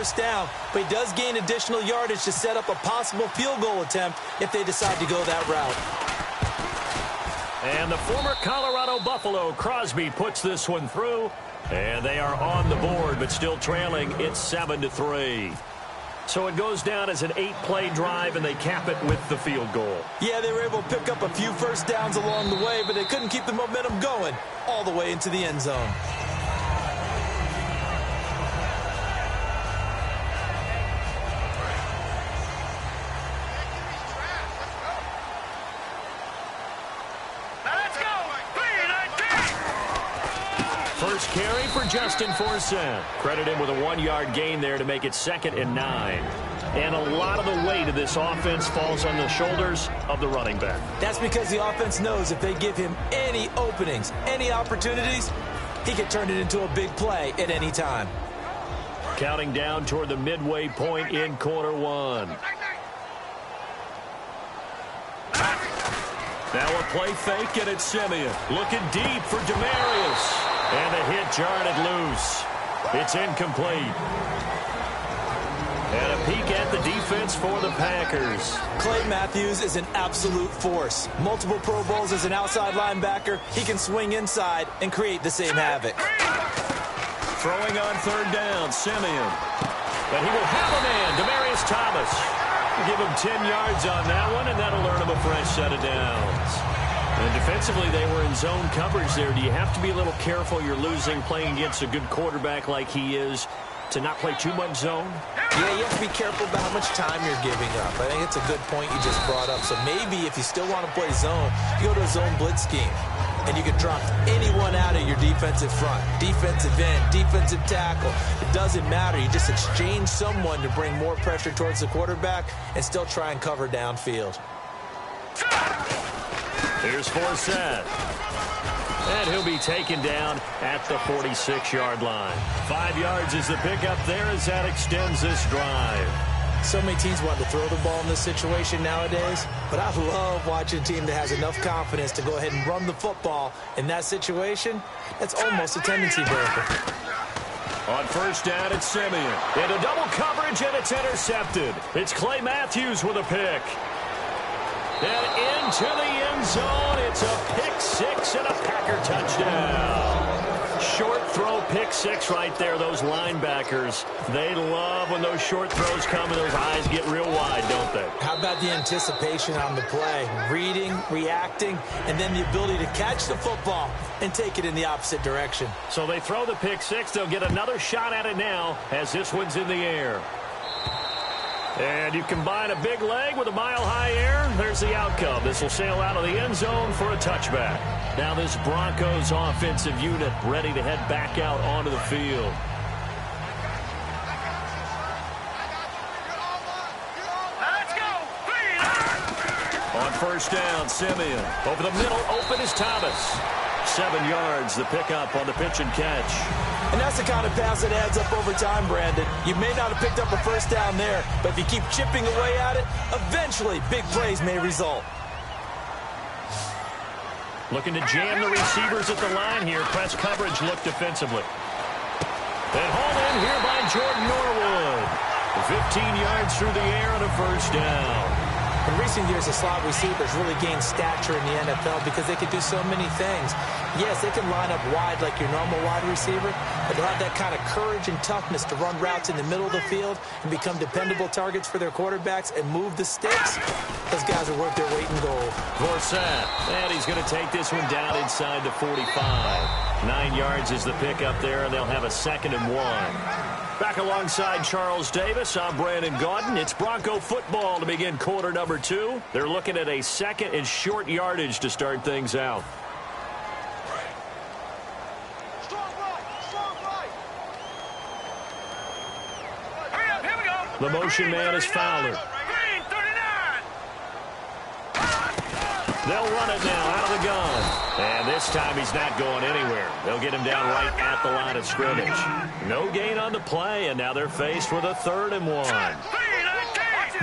first down, but he does gain additional yardage to set up a possible field goal attempt if they decide to go that route. And the former Colorado Buffalo, Crosby, puts this one through. And they are on the board, but still trailing. It's 7-3. So it goes down as an 8-play drive, and they cap it with the field goal. Yeah, they were able to pick up a few first downs along the way, but they couldn't keep the momentum going all the way into the end zone. First carry for Justin Forsett. Credit him with a 1-yard gain there to make it 2nd and 9. And a lot of the weight of this offense falls on the shoulders of the running back. That's because the offense knows if they give him any openings, any opportunities, he can turn it into a big play at any time. Counting down toward the midway point in quarter 1. Now a play fake, and it's Simeon. Looking deep for Demarius. And the hit jarred it loose. It's incomplete. And a peek at the defense for the Packers. Clay Matthews is an absolute force. Multiple Pro Bowls as an outside linebacker. He can swing inside and create the same havoc. Throwing on 3rd down, Simeon. But he will have a man, Demarius Thomas. Give him 10 yards on that one, and that'll earn him a fresh set of downs. And defensively, they were in zone coverage there. Do you have to be a little careful? You're losing playing against a good quarterback like he is to not play too much zone? Yeah, you have to be careful about how much time you're giving up. I think it's a good point you just brought up. So maybe if you still want to play zone, you go to a zone blitz scheme. And you can drop anyone out of your defensive front. Defensive end, defensive tackle. It doesn't matter. You just exchange someone to bring more pressure towards the quarterback and still try and cover downfield. Here's Forsett. And he'll be taken down at the 46-yard line. 5 yards is the pickup there as that extends this drive. So many teams want to throw the ball in this situation nowadays, but I love watching a team that has enough confidence to go ahead and run the football in that situation. That's almost a tendency breaker. On 1st down, it's Simeon. Into double coverage, and it's intercepted. It's Clay Matthews with a pick. And into the end zone, it's a pick 6 and a Packer touchdown. Short throw pick 6 right there. Those linebackers, they love when those short throws come and those eyes get real wide, don't they? How about the anticipation on the play? Reading, reacting, and then the ability to catch the football and take it in the opposite direction. So they throw the pick 6. They'll get another shot at it now as this one's in the air. And you combine a big leg with a mile-high air, there's the outcome. This will sail out of the end zone for a touchback. Now this Broncos offensive unit ready to head back out onto the field. Let's go! On 1st down, Simeon. Over the middle, open is Thomas. 7 yards, the pickup on the pitch and catch. And that's the kind of pass that adds up over time, Brandon. You may not have picked up a first down there, but if you keep chipping away at it, eventually big plays may result. Looking to jam the receivers at the line here. Press coverage look defensively. And hauled in here by Jordan Norwood. 15 yards through the air and a 1st down. In recent years, the slot receivers really gained stature in the NFL because they can do so many things. Yes, they can line up wide like your normal wide receiver, but they'll have that kind of courage and toughness to run routes in the middle of the field and become dependable targets for their quarterbacks and move the sticks. Those guys are worth their weight in gold. Forsett, and he's going to take this one down inside the 45. 9 yards is the pickup there, and they'll have a 2nd and 1. Back alongside Charles Davis, I'm Brandon Gaudin. It's Bronco football to begin quarter number 2. They're looking at a 2nd and short yardage to start things out. Hurry up, here we go. The motion man is Fowler. Green, 39. They'll run it now out of the gun. And this time he's not going anywhere. They'll get him down right at the line of scrimmage. No gain on the play, and now they're faced with a 3rd and 1.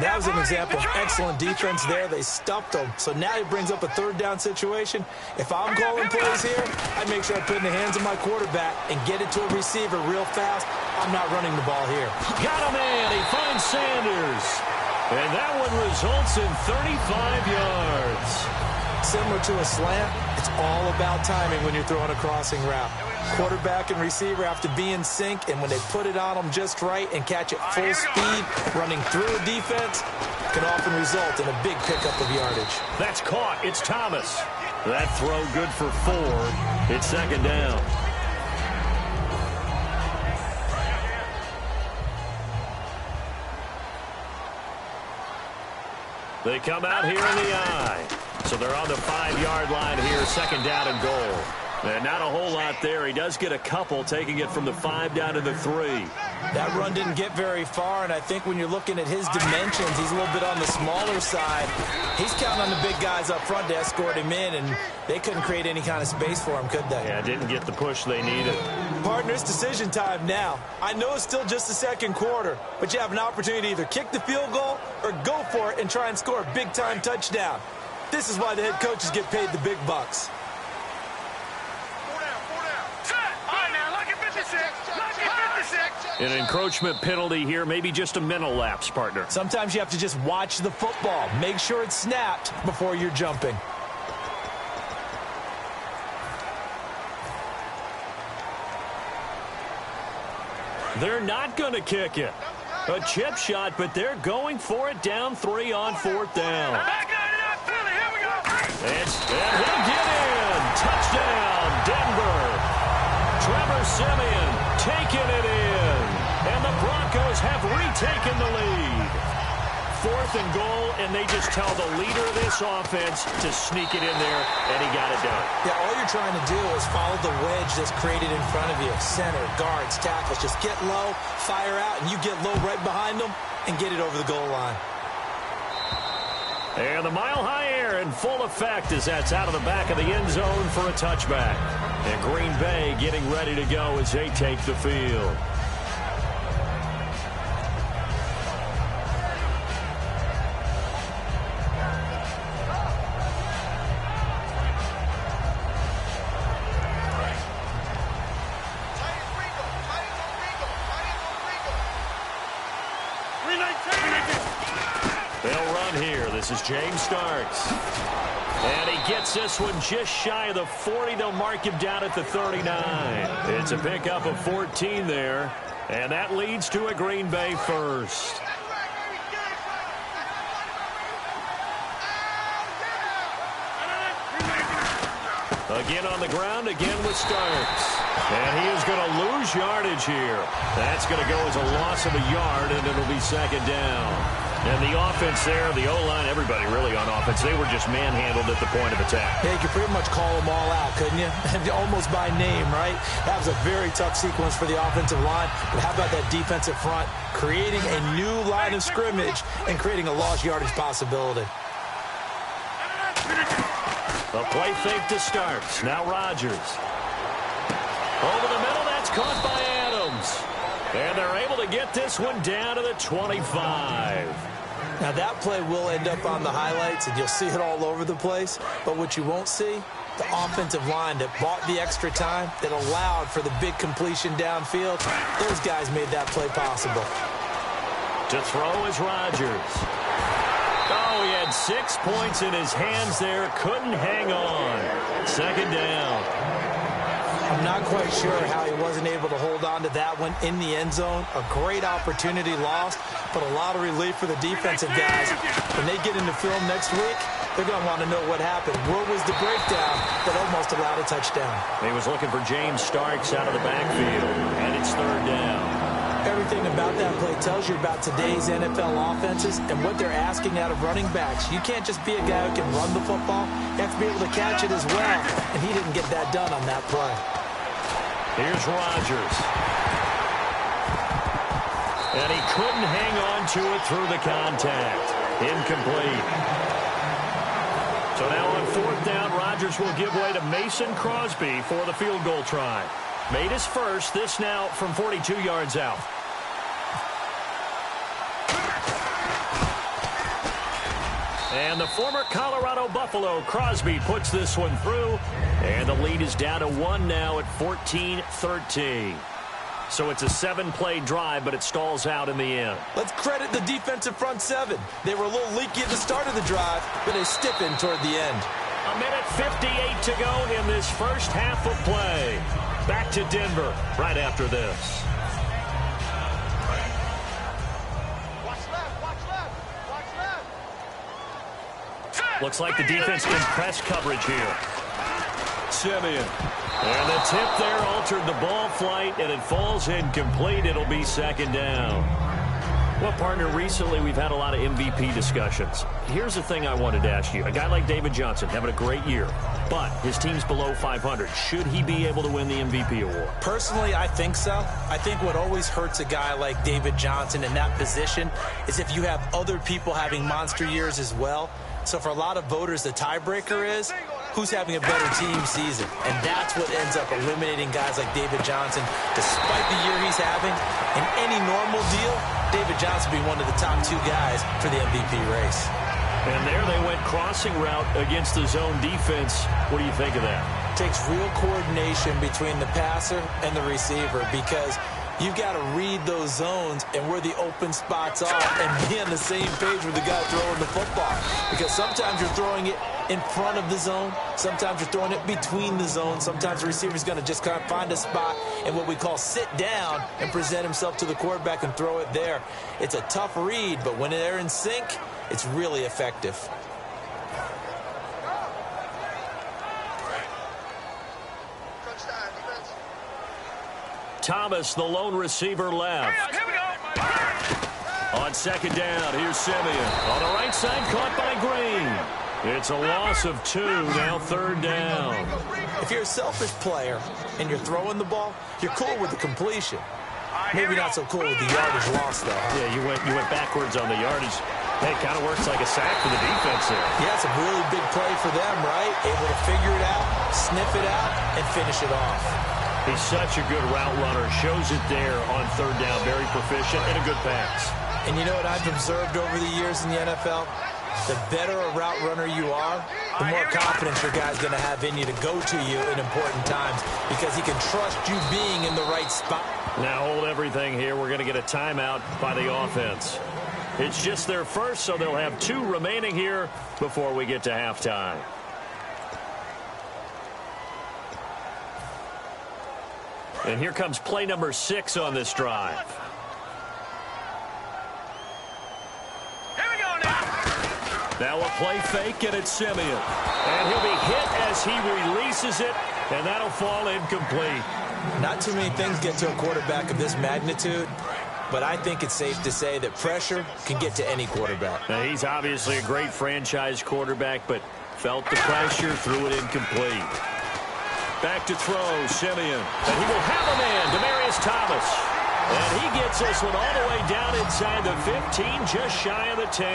That was an example of excellent defense there. They stuffed him. So now he brings up a third down situation. If I'm calling plays here, I'd make sure I put it in the hands of my quarterback and get it to a receiver real fast. I'm not running the ball here. Got a man. He finds Sanders. And that one results in 35 yards. Similar to a slant, it's all about timing when you're throwing a crossing route. Quarterback and receiver have to be in sync, and when they put it on them just right and catch it full speed, running through a defense can often result in a big pickup of yardage. That's caught. It's Thomas. That throw good for 4. It's second down. They come out here in the eye. So they're on the 5-yard line here, second down and goal. And not a whole lot there. He does get a couple, taking it from the 5 down to the 3. That run didn't get very far, and I think when you're looking at his dimensions, he's a little bit on the smaller side. He's counting on the big guys up front to escort him in, and they couldn't create any kind of space for him, could they? Yeah, didn't get the push they needed. Partner, it's decision time now. I know it's still just the second quarter, but you have an opportunity to either kick the field goal or go for it and try and score a big-time touchdown. This is why the head coaches get paid the big bucks. An encroachment penalty here, maybe just a mental lapse, partner. Sometimes you have to just watch the football. Make sure it's snapped before you're jumping. They're not going to kick it. A chip shot, but they're going for it down 3 on 4th down. And he'll get in. Touchdown, Denver. Trevor Siemian taking it in. And the Broncos have retaken the lead. 4th and goal, and they just tell the leader of this offense to sneak it in there, and he got it done. Yeah, all you're trying to do is follow the wedge that's created in front of you. Center, guards, tackles. Just get low, fire out, and you get low right behind them and get it over the goal line. And the mile-high air in full effect as that's out of the back of the end zone for a touchback. And Green Bay getting ready to go as they take the field. They'll run here. This is James Starks. And he gets this one just shy of the 40. They'll mark him down at the 39. It's a pickup of 14 there. And that leads to a Green Bay first. Again on the ground, again with Starks. And he is going to lose yardage here. That's going to go as a loss of a yard, and it'll be second down. And the offense there, the O-line, everybody really on offense, they were just manhandled at the point of attack. Yeah, you could pretty much call them all out, couldn't you? Almost by name, right? That was a very tough sequence for the offensive line. But how about that defensive front creating a new line of scrimmage and creating a lost yardage possibility? A play fake to Starks. Now Rodgers. Over the middle, that's caught by Adams. And they're able to get this one down to the 25. Now, that play will end up on the highlights, and you'll see it all over the place. But what you won't see, the offensive line that bought the extra time, that allowed for the big completion downfield, those guys made that play possible. To throw is Rodgers. Oh, he had 6 points in his hands there. Couldn't hang on. Second down. I'm not quite sure how he wasn't able to hold on to that one in the end zone. A great opportunity lost, but a lot of relief for the defensive guys. When they get into film next week, they're going to want to know what happened. What was the breakdown that almost allowed a touchdown? He was looking for James Starks out of the backfield, and it's third down. Everything about that play tells you about today's NFL offenses and what they're asking out of running backs. You can't just be a guy who can run the football. You have to be able to catch it as well, and he didn't get that done on that play. Here's Rodgers. And he couldn't hang on to it through the contact. Incomplete. So now on fourth down, Rodgers will give way to Mason Crosby for the field goal try. Made his first, this now from 42 yards out. And the former Colorado Buffalo, Crosby, puts this one through. And the lead is down to 1 now at 14-13. So it's a 7-play drive, but it stalls out in the end. Let's credit the defensive front seven. They were a little leaky at the start of the drive, but they stiffened toward the end. A minute 58 to go in this first half of play. Back to Denver right after this. Looks like the defense in press coverage here. Simeon. And the tip there altered the ball flight, and it falls incomplete. It'll be second down. Well, partner, recently we've had a lot of MVP discussions. Here's the thing I wanted to ask you. A guy like David Johnson having a great year, but his team's below 500. Should he be able to win the MVP award? Personally, I think so. I think what always hurts a guy like David Johnson in that position is if you have other people having monster years as well. So for a lot of voters, the tiebreaker is who's having a better team season. And that's what ends up eliminating guys like David Johnson. Despite the year he's having, in any normal deal, David Johnson will be one of the top 2 guys for the MVP race. And there they went crossing route against the zone defense. What do you think of that? Takes real coordination between the passer and the receiver because you've got to read those zones and where the open spots are and be on the same page with the guy throwing the football. Because sometimes you're throwing it in front of the zone. Sometimes you're throwing it between the zones. Sometimes the receiver's going to just kind of find a spot and what we call sit down and present himself to the quarterback and throw it there. It's a tough read, but when they're in sync, it's really effective. Thomas, the lone receiver, left. Here we go. On second down, here's Simeon. On the right side, caught by Green. It's a loss of 2, now third down. If you're a selfish player and you're throwing the ball, you're cool with the completion. Maybe not so cool with the yardage loss, though. Yeah, you went backwards on the yardage. It kind of works like a sack for the defense there. Yeah, it's a really big play for them, right? Able to figure it out, sniff it out, and finish it off. He's such a good route runner. Shows it there on third down. Very proficient and a good pass. And you know what I've observed over the years in the NFL? The better a route runner you are, the more confidence your guy's going to have in you to go to you in important times because he can trust you being in the right spot. Now hold everything here. We're going to get a timeout by the offense. It's just their first, so they'll have 2 remaining here before we get to halftime. And here comes play number 6 on this drive. Here we go now. Now a play fake, and it's Simeon. And he'll be hit as he releases it, and that'll fall incomplete. Not too many things get to a quarterback of this magnitude, but I think it's safe to say that pressure can get to any quarterback. Now, he's obviously a great franchise quarterback, but felt the pressure, threw it incomplete. Back to throw, Simeon. And he will have a man, Demaryius Thomas. And he gets this one all the way down inside the 15, just shy of the 10.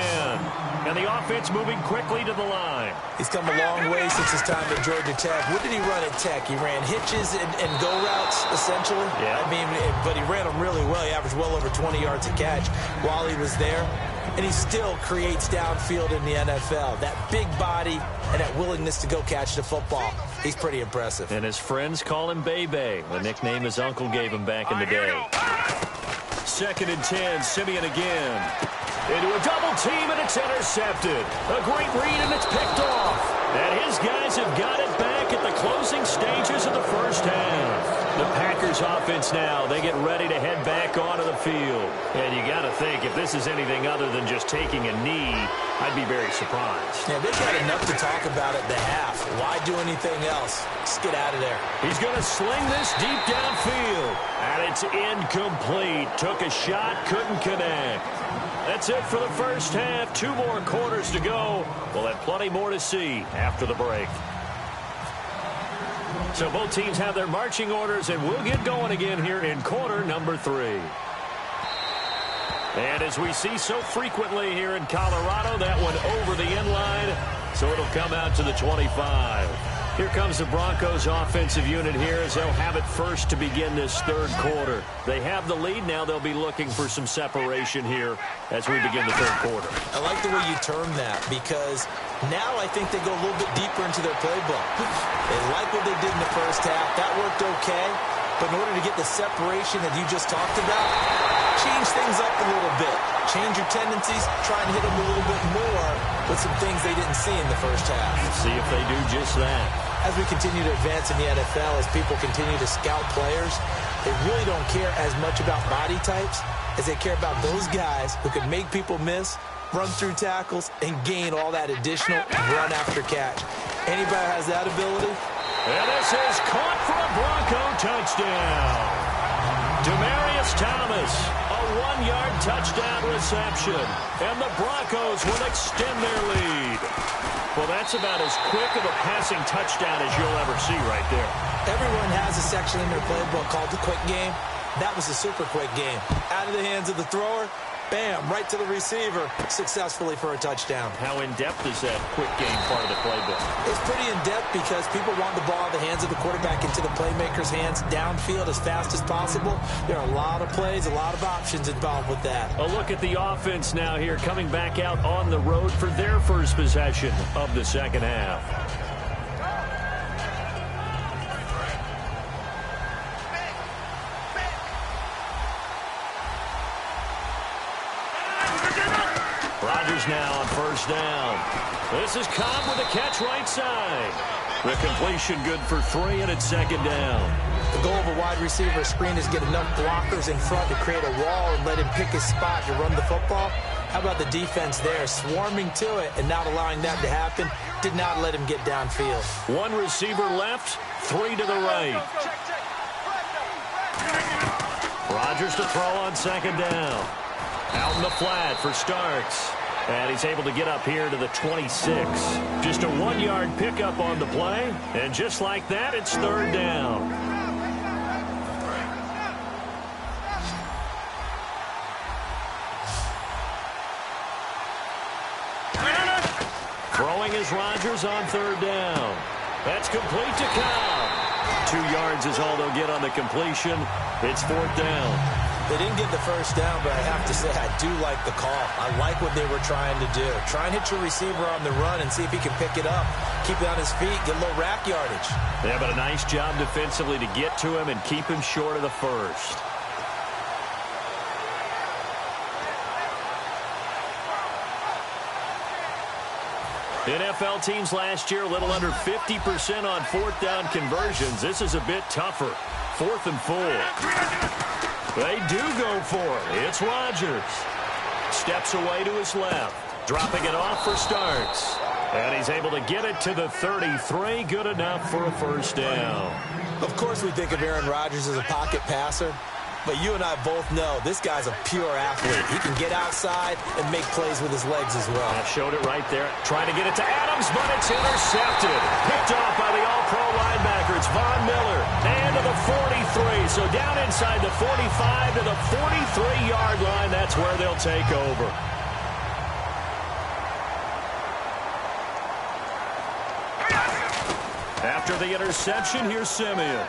And the offense moving quickly to the line. He's come a long way since his time at Georgia Tech. What did he run at Tech? He ran hitches and go routes, essentially. Yeah. I mean, but he ran them really well. He averaged well over 20 yards a catch while he was there. And he still creates downfield in the NFL. That big body and that willingness to go catch the football, he's pretty impressive. And his friends call him Bebe, the nickname his uncle gave him back in the day. 2nd and 10, Simeon again. Into a double team, and it's intercepted. A great read, and it's picked off. And his guys have got it back at the closing stages of the first half. The Packers offense now, they get ready to head back onto the field. And you got to think, if this is anything other than just taking a knee, I'd be very surprised. Yeah, they've got enough to talk about at the half. Why do anything else? Just get out of there. He's going to sling this deep downfield. And it's incomplete. Took a shot, couldn't connect. That's it for the first half. 2 more quarters to go. We'll have plenty more to see after the break. So both teams have their marching orders, and we'll get going again here in quarter number 3. And as we see so frequently here in Colorado, that one over the end line, so it'll come out to the 25. Here comes the Broncos offensive unit here as they'll have it first to begin this third quarter. They have the lead. Now they'll be looking for some separation here as we begin the third quarter. I like the way you term that because now I think they go a little bit deeper into their playbook. They like what they did in the first half. That worked okay. But in order to get the separation that you just talked about, change things up a little bit. Change your tendencies. Try and hit them a little bit more with some things they didn't see in the first half. Let's see if they do just that. As we continue to advance in the NFL, as people continue to scout players, they really don't care as much about body types as they care about those guys who can make people miss, run through tackles, and gain all that additional run after catch. Anybody who has that ability? And this is caught for a Bronco touchdown. Demaryius Thomas, a 1-yard touchdown reception. And the Broncos will extend their lead. Well, that's about as quick of a passing touchdown as you'll ever see right there. Everyone has a section in their playbook called the quick game. That was a super quick game. Out of the hands of the thrower, bam, right to the receiver, successfully for a touchdown. How in-depth is that quick game part of the playbook? It's pretty in-depth because people want the ball in the hands of the quarterback into the playmaker's hands downfield as fast as possible. There are a lot of plays, a lot of options involved with that. A look at the offense now here, coming back out on the road for their first possession of the second half. Rodgers now on first down. This is Cobb with a catch right side. The completion good for 3, and it's second down. The goal of a wide receiver screen is to get enough blockers in front to create a wall and let him pick his spot to run the football. How about the defense there, swarming to it and not allowing that to happen? Did not let him get downfield. 1 receiver left, 3 to the right. Rodgers to throw on second down. Out in the flat for Starks. And he's able to get up here to the 26. Just a 1-yard pickup on the play. And just like that, it's third down. Throwing is Rodgers on third down. That's complete to Cobb. 2 yards is all they'll get on the completion. It's fourth down. They didn't get the first down, but I have to say I do like the call. I like what they were trying to do. Try and hit your receiver on the run and see if he can pick it up. Keep it on his feet, get a little rack yardage. Yeah, but a nice job defensively to get to him and keep him short of the first. NFL teams last year a little under 50% on fourth down conversions. This is a bit tougher. 4th and 4. They do go for it. It's Rodgers. Steps away to his left. Dropping it off for Starks. And he's able to get it to the 33. Good enough for a first down. Of course we think of Aaron Rodgers as a pocket passer. But you and I both know this guy's a pure athlete. He can get outside and make plays with his legs as well. I showed it right there. Trying to get it to Adams, but it's intercepted. Picked off by the all-pro linebacker. It's Von Miller. And to the 43. So down inside the 45 to the 43-yard line. That's where they'll take over. After the interception, here's Simeon.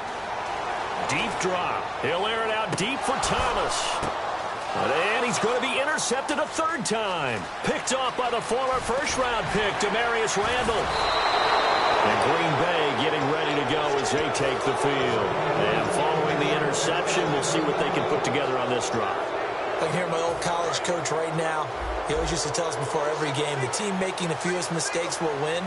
Deep drop. He'll air it out deep for Thomas. And he's going to be intercepted a third time. Picked off by the former first-round pick, Demarius Randall. And Green Bay getting ready to go as they take the field. And following the interception, we'll see what they can put together on this drive. I can hear my old college coach right now. He always used to tell us before every game, the team making the fewest mistakes will win.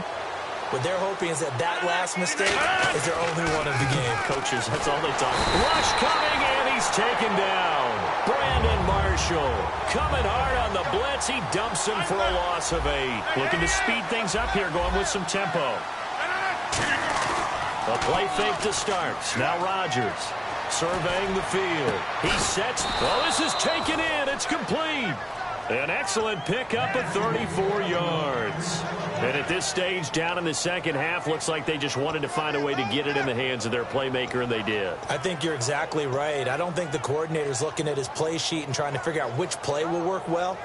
What they're hoping is that last mistake is their only one of the game. Coaches, that's all they talk. Rush coming, and he's taken down. Brandon Marshall coming hard on the blitz. He dumps him for a loss of 8. Looking to speed things up here, going with some tempo. A play fake to Starks. Now Rodgers surveying the field. He sets. Oh, this is taken in. It's complete. An excellent pickup of 34 yards. And at this stage, down in the second half, looks like they just wanted to find a way to get it in the hands of their playmaker, and they did. I think you're exactly right. I don't think the coordinator's looking at his play sheet and trying to figure out which play will work well.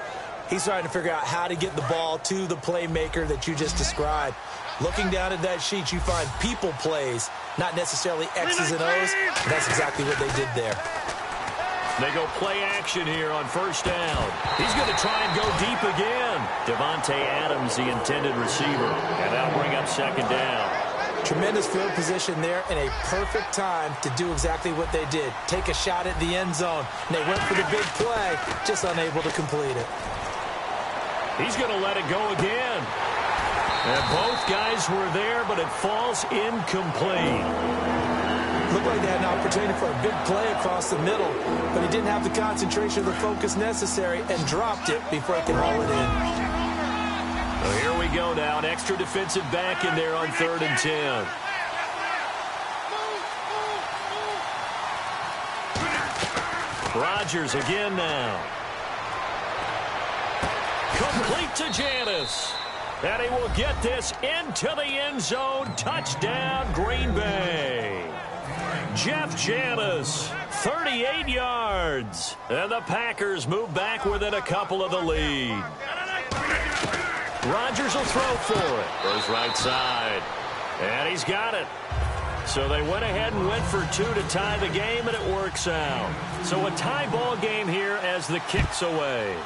He's trying to figure out how to get the ball to the playmaker that you just described. Looking down at that sheet, you find people plays, not necessarily X's and O's. And that's exactly what they did there. They go play action here on first down. He's going to try and go deep again. Devontae Adams, the intended receiver. And that'll bring up second down. Tremendous field position there and a perfect time to do exactly what they did. Take a shot at the end zone. And they went for the big play, just unable to complete it. He's going to let it go again. And both guys were there, but it falls incomplete. Looked like they had an opportunity for a big play across the middle, but he didn't have the concentration or the focus necessary and dropped it before he could haul it in. So here we go now. An extra defensive back in there on 3rd and 10. Rodgers again now. Complete to Janis. And he will get this into the end zone. Touchdown, Green Bay. Jeff Janis, 38 yards. And the Packers move back within a couple of the lead. Rodgers will throw for it. Goes right side. And he's got it. So they went ahead and went for 2 to tie the game, and it works out. So a tie ball game here as the kick's away.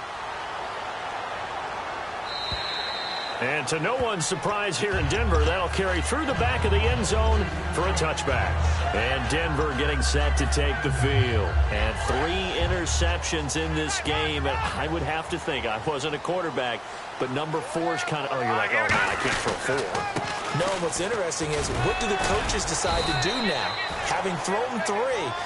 And to no one's surprise here in Denver, that'll carry through the back of the end zone for a touchback. And Denver getting set to take the field. And 3 interceptions in this game. And I would have to think, I wasn't a quarterback, but number 4 is kind of, oh, you're like, oh, man, I can't throw 4. No, what's interesting is, what do the coaches decide to do now? Having thrown 3,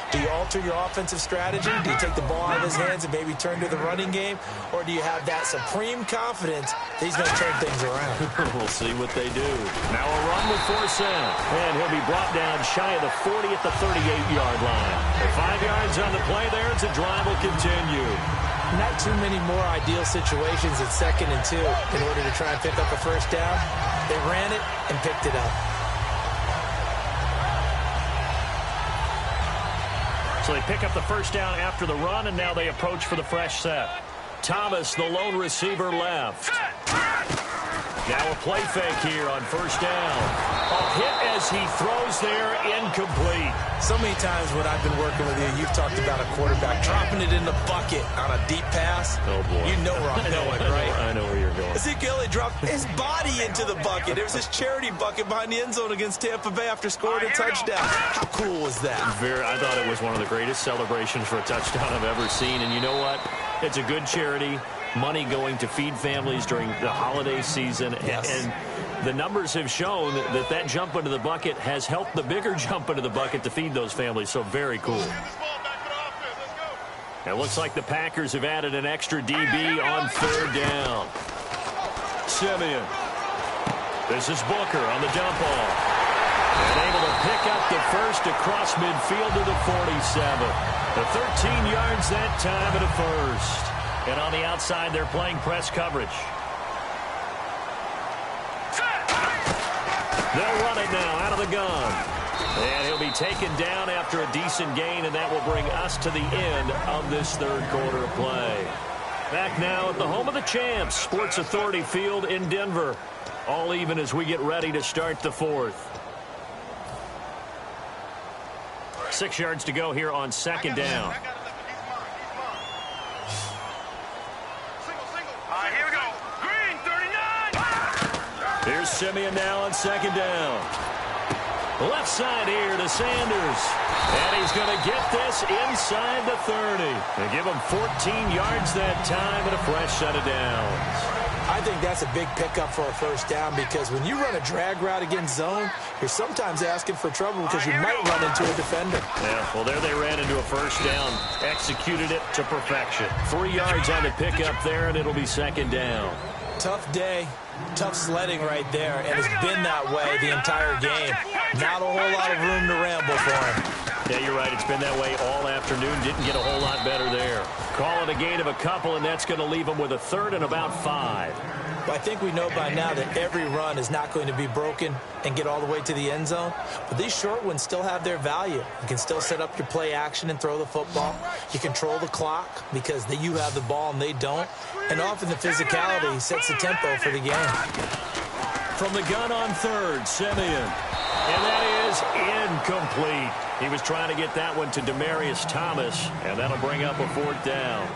do you alter your offensive strategy? Do you take the ball out of his hands and maybe turn to the running game? Or do you have that supreme confidence that he's going to turn things around? We'll see what they do. Now a run with 4 cents. And he'll be brought down shy of the 40 at the 38-yard line. And 5 yards on the play there as the drive will continue. Not too many more ideal situations at 2nd and 2 in order to try and pick up a first down. They ran it and picked it up. So they pick up the first down after the run, and now they approach for the fresh set. Thomas, the lone receiver, left. Now a play fake here on first down. A hit as he throws there, incomplete. So many times when I've been working with you, you've talked about a quarterback dropping it in the bucket on a deep pass. Oh, boy. You know where I'm going, right? I know where you're going. Ezekiel dropped his body into the bucket. It was his charity bucket behind the end zone against Tampa Bay after scoring a touchdown. How cool was that? I thought it was one of the greatest celebrations for a touchdown I've ever seen. And you know what? It's a good charity. Money going to feed families during the holiday season. Yes. And the numbers have shown that jump into the bucket has helped the bigger jump into the bucket to feed those families. So very cool. It looks like the Packers have added an extra DB on 3rd down. Simeon. This is Booker on the dump off. And able to pick up the first across midfield to the 47. The 13 yards that time at a first. And on the outside, they're playing press coverage. They'll run it now out of the gun. And he'll be taken down after a decent gain, and that will bring us to the end of this 3rd quarter of play. Back now at the home of the champs, Sports Authority Field in Denver. All even as we get ready to start the 4th. 6 yards to go here on 2nd down. Here's Simeon now on 2nd down. Left side here to Sanders. And he's going to get this inside the 30. And give him 14 yards that time and a fresh set of downs. I think that's a big pickup for a first down, because when you run a drag route against zone, you're sometimes asking for trouble because you might run into a defender. Yeah, well, there they ran into a first down. Executed it to perfection. 3 yards on the pickup there, and it'll be 2nd down. Tough day, tough sledding right there, and it's been that way the entire game. Not a whole lot of room to ramble for him. Yeah, you're right. It's been that way all afternoon. Didn't get a whole lot better there. Call it a gain of a couple, and that's going to leave them with a third and about 5. But I think we know by now that every run is not going to be broken and get all the way to the end zone. But these short ones still have their value. You can still set up your play action and throw the football. You control the clock because you have the ball and they don't. And often the physicality sets the tempo for the game. From the gun on third, Simeon. And that is incomplete. He was trying to get that one to Demaryius Thomas, and that'll bring up a 4th down.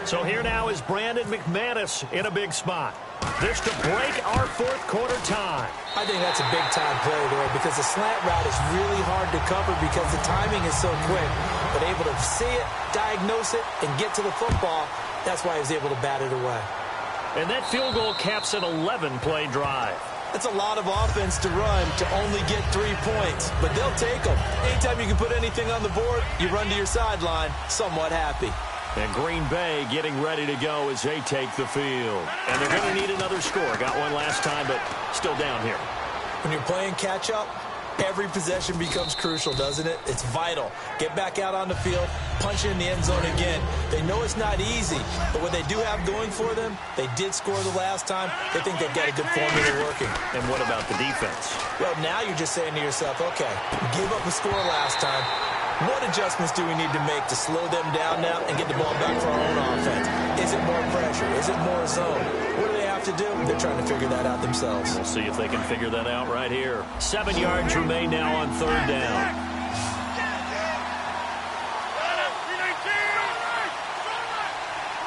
So here now is Brandon McManus in a big spot. This to break our 4th quarter tie. I think that's a big-time play there because the slant route is really hard to cover because the timing is so quick. But able to see it, diagnose it, and get to the football, that's why he was able to bat it away. And that field goal caps an 11-play drive. That's a lot of offense to run to only get 3 points, but they'll take them. Anytime you can put anything on the board, you run to your sideline somewhat happy. And Green Bay getting ready to go as they take the field. And they're going to need another score. Got one last time, but still down here. When you're playing catch-up, every possession becomes crucial, doesn't it? It's vital. Get back out on the field, punch it in the end zone again. They know it's not easy, but what they do have going for them, they did score the last time. They think they've got a good formula working. And what about the defense? Well, now you're just saying to yourself, okay, we gave up a score last time. What adjustments do we need to make to slow them down now and get the ball back for our own offense? Is it more pressure? Is it more zone? What do they have to do? They're trying to figure that out themselves. We'll see if they can figure that out right here. 7 yards remain now on 3rd down.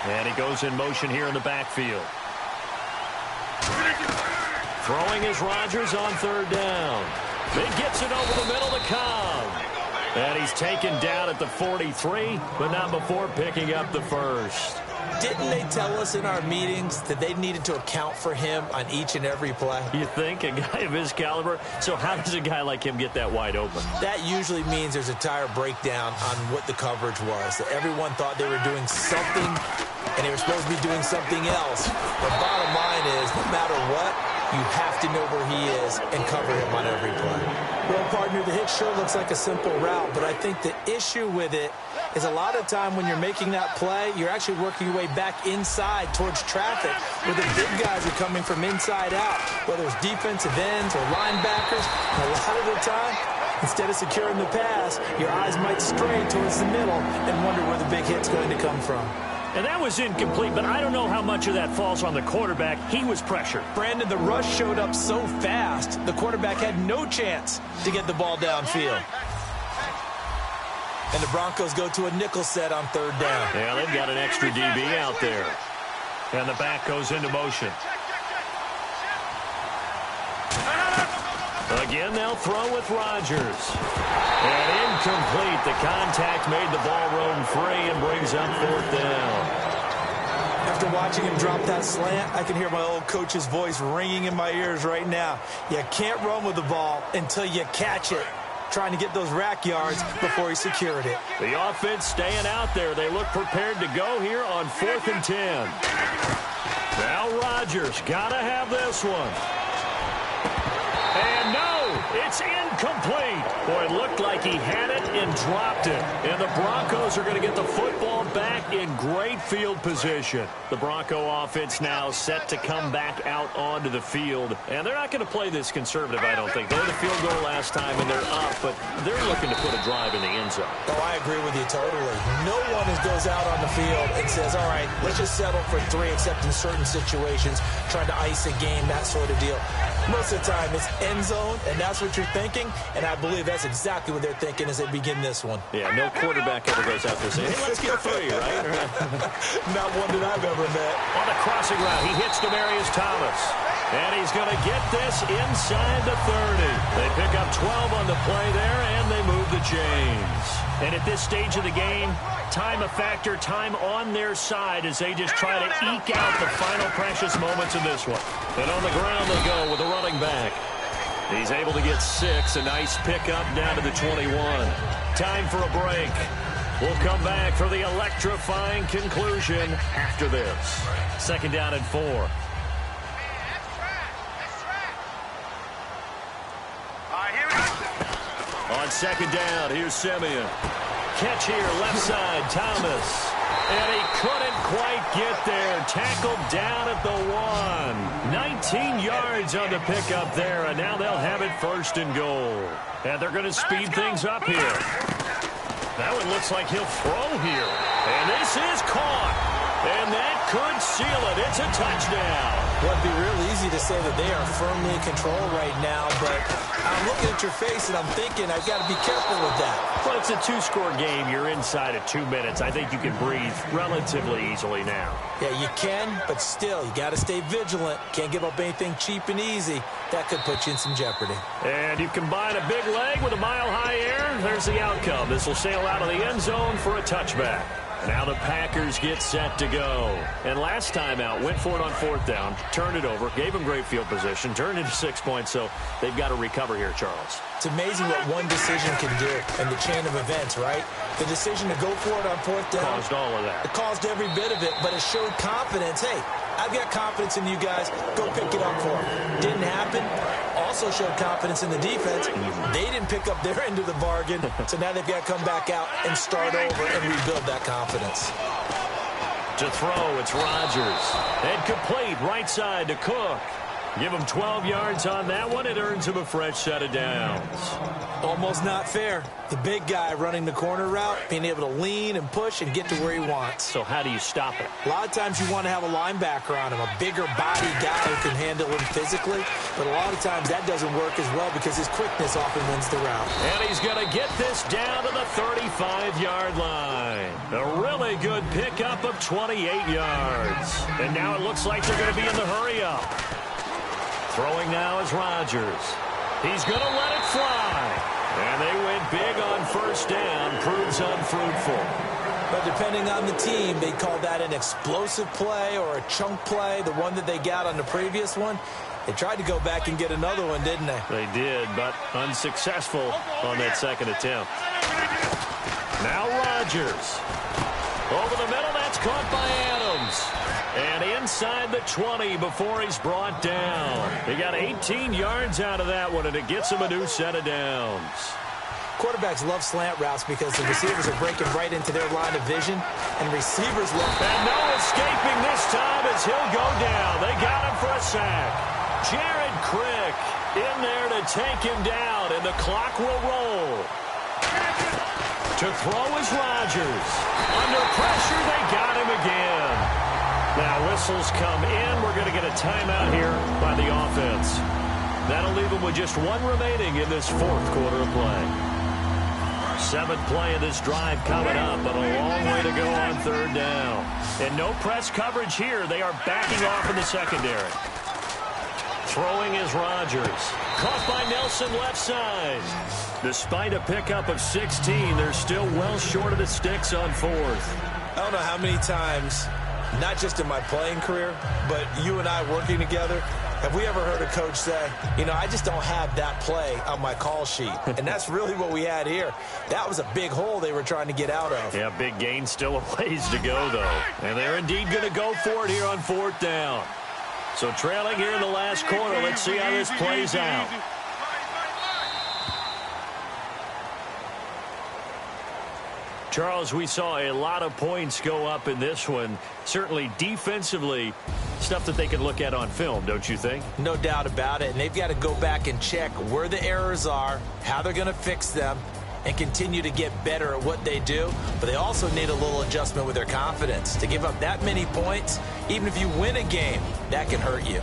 And he goes in motion here in the backfield. Throwing is Rodgers on 3rd down. He gets it over the middle to Cobb. And he's taken down at the 43, but not before picking up the first. Didn't they tell us in our meetings that they needed to account for him on each and every play? You think? A guy of his caliber? So how does a guy like him get that wide open? That usually means there's a tire breakdown on what the coverage was. That everyone thought they were doing something, and they were supposed to be doing something else. The bottom line is, no matter what, you have to know where he is and cover him on every play. Well, partner, the hit sure looks like a simple route, but I think the issue with it is a lot of time when you're making that play, you're actually working your way back inside towards traffic where the big guys are coming from inside out, whether it's defensive ends or linebackers. And a lot of the time, instead of securing the pass, your eyes might stray towards the middle and wonder where the big hit's going to come from. And that was incomplete, but I don't know how much of that falls on the quarterback. He was pressured. Brandon, the rush showed up so fast, the quarterback had no chance to get the ball downfield. And the Broncos go to a nickel set on 3rd down. Yeah, they've got an extra DB out there. And the back goes into motion. Again, they'll throw with Rodgers. And incomplete. The contact made the ball roam free and brings up 4th down. After watching him drop that slant, I can hear my old coach's voice ringing in my ears right now. You can't run with the ball until you catch it. Trying to get those rack yards before he secured it. The offense staying out there. They look prepared to go here on 4th and 10. Now Rodgers got to have this one. And no, it's incomplete. Boy, it looked like he had it and dropped it. And the Broncos are going to get the football back in great field position. The Bronco offense now set to come back out onto the field. And they're not going to play this conservative, I don't think. They had a field goal last time, and they're up, but they're looking to put a drive in the end zone. Oh, I agree with you totally. No one goes out on the field and says, all right, let's just settle for 3, except in certain situations, trying to ice a game, that sort of deal. Most of the time, it's end zone, and that's what you're thinking, and I believe that's exactly what they're thinking as they begin this one. Yeah, no quarterback ever goes out there saying, hey, let's get 3, right? Not one that I've ever met. On the crossing route, he hits Demaryius Thomas. And he's going to get this inside the 30. They pick up 12 on the play there, and they move the chains. And at this stage of the game, time a factor, time on their side as they just try to eke out the final precious moments of this one. And on the ground they go with a running back. He's able to get 6, a nice pickup down to the 21. Time for a break. We'll come back for the electrifying conclusion after this. 2nd down and 4. On second down, here's Simeon. Catch here, left side, Thomas. And he couldn't quite get there. Tackled down at the 1. 19 yards on the pickup there, and now they'll have it first and goal. And they're going to speed things up here. That one looks like he'll throw here. And this is caught. And that could seal it. It's a touchdown. Well, it'd be real easy to say that they are firmly in control right now, but I'm looking at your face and I'm thinking I've got to be careful with that. Well, it's a two-score game. You're inside of 2 minutes. I think you can breathe relatively easily now. Yeah, you can, but still, you got to stay vigilant. Can't give up anything cheap and easy. That could put you in some jeopardy. And you combine a big leg with a mile-high air. There's the outcome. This will sail out of the end zone for a touchback. Now the Packers get set to go. And last time out, went for it on fourth down, turned it over, gave them great field position, turned into 6 points, so they've got to recover here, Charles. It's amazing what one decision can do in the chain of events, right? The decision to go for it on fourth down. Caused all of that. It caused every bit of it, but it showed confidence. Hey, I've got confidence in you guys. Go pick it up for them. Didn't happen. Also showed confidence in the defense. They didn't pick up their end of the bargain, so now they've got to come back out and start over and rebuild that confidence. To throw, it's Rodgers. And complete, right side to Cook. Give him 12 yards on that one. It earns him a fresh set of downs. Almost not fair. The big guy running the corner route, being able to lean and push and get to where he wants. So how do you stop it? A lot of times you want to have a linebacker on him, a bigger body guy who can handle him physically. But a lot of times that doesn't work as well because his quickness often wins the route. And he's going to get this down to the 35-yard line. A really good pickup of 28 yards. And now it looks like they're going to be in the hurry-up. Throwing now is Rodgers. He's going to let it fly. And they went big on first down. Proves unfruitful. But depending on the team, they call that an explosive play or a chunk play, the one that they got on the previous one. They tried to go back and get another one, didn't they? They did, but unsuccessful on that second attempt. Now Rodgers. Over the middle, that's caught by Adams. And inside the 20 before he's brought down. He got 18 yards out of that one, and it gets him a new set of downs. Quarterbacks love slant routes because the receivers are breaking right into their line of vision, and receivers love... And no escaping this time as he'll go down. They got him for a sack. Jared Crick in there to take him down, and the clock will roll. To throw is Rodgers. Under pressure, they got him again. Now whistles come in. We're going to get a timeout here by the offense. That'll leave them with just one remaining in this fourth quarter of play. Seventh play of this drive coming up, but a long way to go on third down. And no press coverage here. They are backing off in the secondary. Throwing is Rodgers. Caught by Nelson left side. Despite a pickup of 16, they're still well short of the sticks on fourth. I don't know how many times, not just in my playing career, but you and I working together, have we ever heard a coach say, you know, I just don't have that play on my call sheet. And that's really what we had here. That was a big hole they were trying to get out of. Yeah, big gain, still a ways to go, though. And they're indeed going to go for it here on fourth down. So trailing here in the last quarter. Let's see how this plays out. Charles, we saw a lot of points go up in this one. Certainly defensively, stuff that they can look at on film, don't you think? No doubt about it. And they've got to go back and check where the errors are, how they're going to fix them, and continue to get better at what they do. But they also need a little adjustment with their confidence. To give up that many points, even if you win a game, that can hurt you.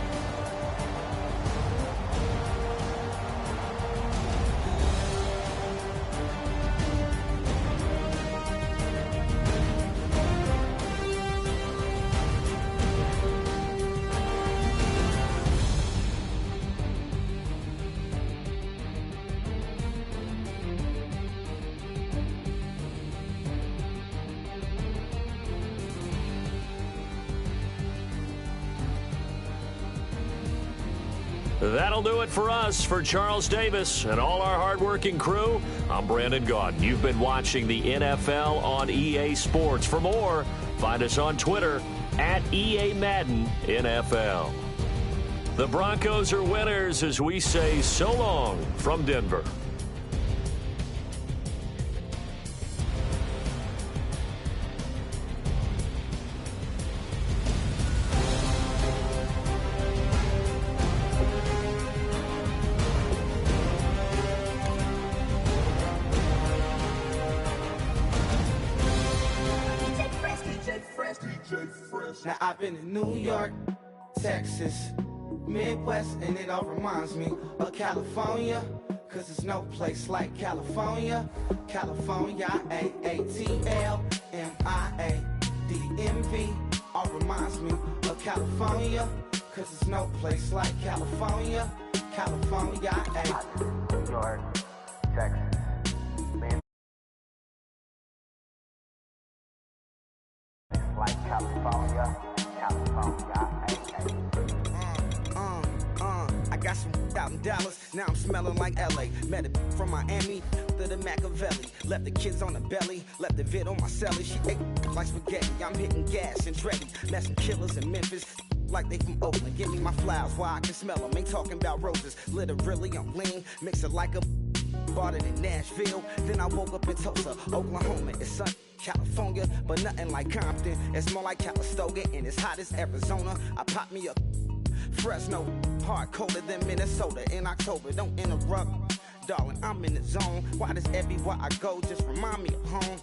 That'll do it for us. For Charles Davis and all our hardworking crew, I'm Brandon Gaudin. You've been watching the NFL on EA Sports. For more, find us on Twitter at EA Madden NFL. The Broncos are winners as we say so long from Denver. Now I've been in New York, Texas, Midwest, and it all reminds me of California. Cause there's no place like California. California, A-A-T-L-M-I-A-D-M-V. All reminds me of California. Cause there's no place like California. California, New York, Texas, man, like California, I got some out in Dallas, now I'm smelling like LA. Met it from Miami to the Machiavelli. Left the kids on the belly, left the vid on my celly. She ate like spaghetti, I'm hitting gas and Dreddy. Met some killers in Memphis, like they from Oakland. Give me my flowers while I can smell them. Ain't talking about roses, literally I'm lean. Mix it like a bought it in Nashville. Then I woke up in Tulsa, Oklahoma. It's sun, California, but nothing like Compton. It's more like Calistoga, and it's hot as Arizona. I pop me a Fresno, hard colder than Minnesota in October. Don't interrupt, darling, I'm in the zone. Why does everywhere I go just remind me of home?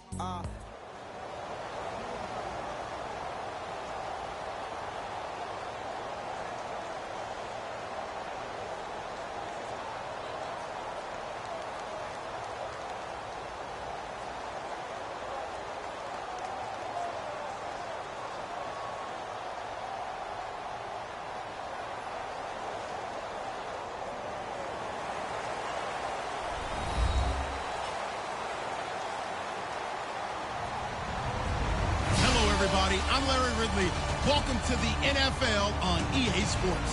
Everybody, I'm Larry Ridley. Welcome to the NFL on EA Sports.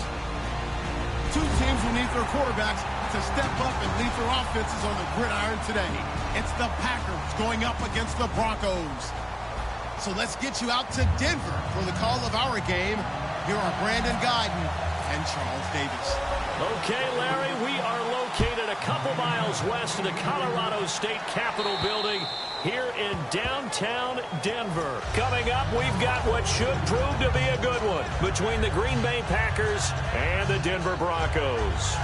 Two teams will need their quarterbacks to step up and lead their offenses on the gridiron today. It's the Packers going up against the Broncos. So let's get you out to Denver for the call of our game. Here are Brandon Guyton and Charles Davis. Okay, Larry, we are located a couple miles west of the Colorado State Capitol building here in downtown Denver. Coming up, we've got what should prove to be a good one between the Green Bay Packers and the Denver Broncos.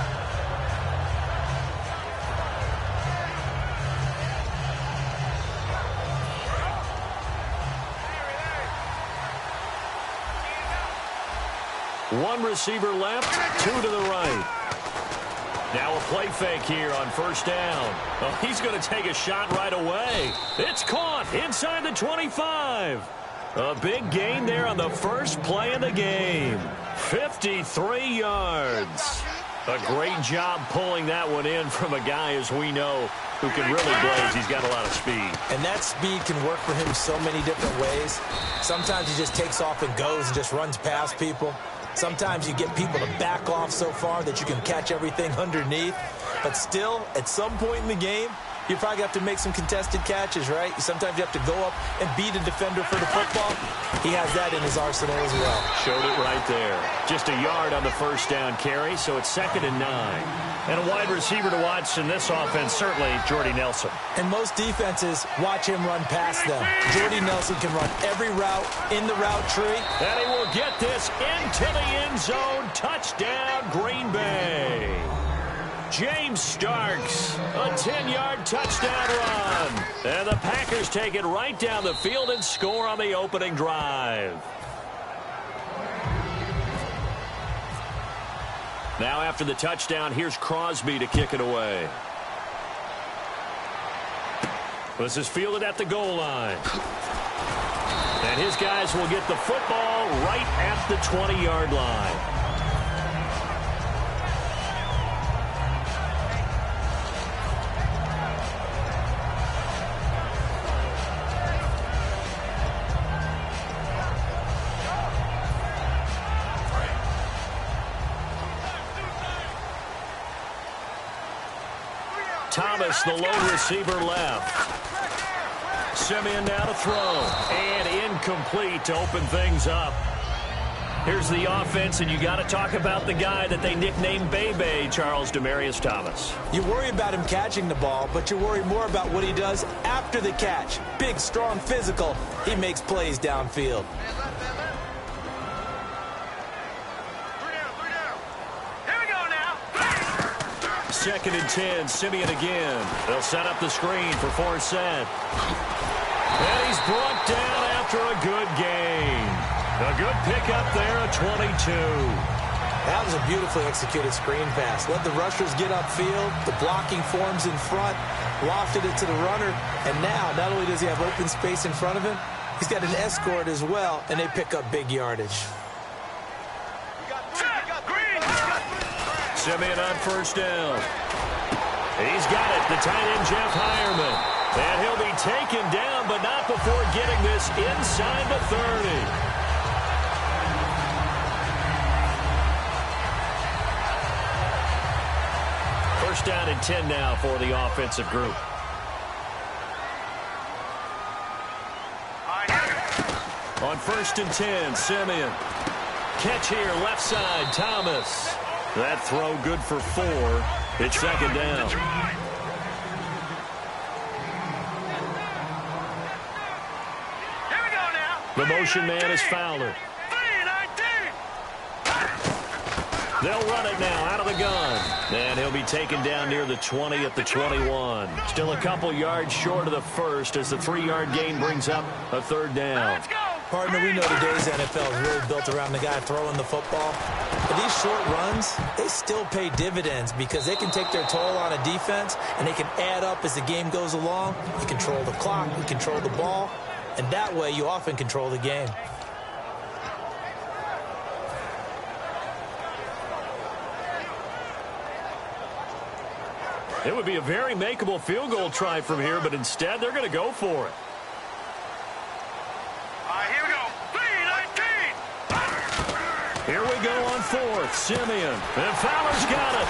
One receiver left, two to the right. Now a play fake here on first down. Oh, he's going to take a shot right away. It's caught inside the 25. A big gain there on the first play of the game. 53 yards. A great job pulling that one in from a guy, as we know, who can really blaze. He's got a lot of speed. And that speed can work for him so many different ways. Sometimes he just takes off and goes and just runs past people. Sometimes you get people to back off so far that you can catch everything underneath. But still, at some point in the game, you probably have to make some contested catches, right? Sometimes you have to go up and beat a defender for the football. He has that in his arsenal as well. Showed it right there. Just a yard on the first down carry, so it's 2nd and 9. And a wide receiver to watch in this offense, certainly Jordy Nelson. And most defenses watch him run past them. Jordy Nelson can run every route in the route tree. And he will get this into the end zone. Touchdown, Green Bay. James Starks, a 10-yard touchdown run. And the Packers take it right down the field and score on the opening drive. Now after the touchdown, here's Crosby to kick it away. This is fielded at the goal line. And his guys will get the football right at the 20-yard line. Thomas, the lone receiver, left. Simeon now to throw. And incomplete to open things up. Here's the offense, and you got to talk about the guy that they nicknamed Bebe, Charles Demaryius Thomas. You worry about him catching the ball, but you worry more about what he does after the catch. Big, strong, physical. He makes plays downfield. 2nd and 10, Simeon again. They'll set up the screen for Forsett. And he's brought down after a good gain. A good pickup there, a 22. That was a beautifully executed screen pass. Let the rushers get upfield. The blocking forms in front. Lofted it to the runner. And now, not only does he have open space in front of him, he's got an escort as well, and they pick up big yardage. Simeon on first down. He's got it, the tight end, Jeff Hireman. And he'll be taken down, but not before getting this inside the 30. First down and 10 now for the offensive group. On first and 10, Simeon. Catch here, left side, Thomas. That throw good for 4. It's second down. Here we go now. The motion man is Fowler. 3-19. They'll run it now out of the gun. And he'll be taken down near the 20 at the 21. Still a couple yards short of the first as the 3-yard gain brings up a third down. Let's go. Partner, we know today's NFL is really built around the guy throwing the football. But these short runs, they still pay dividends because they can take their toll on a defense and they can add up as the game goes along. You control the clock, you control the ball, and that way you often control the game. It would be a very makeable field goal try from here, but instead they're going to go for it. Here we go. 3-19. Here we go on fourth. Simeon. And Fowler's got it.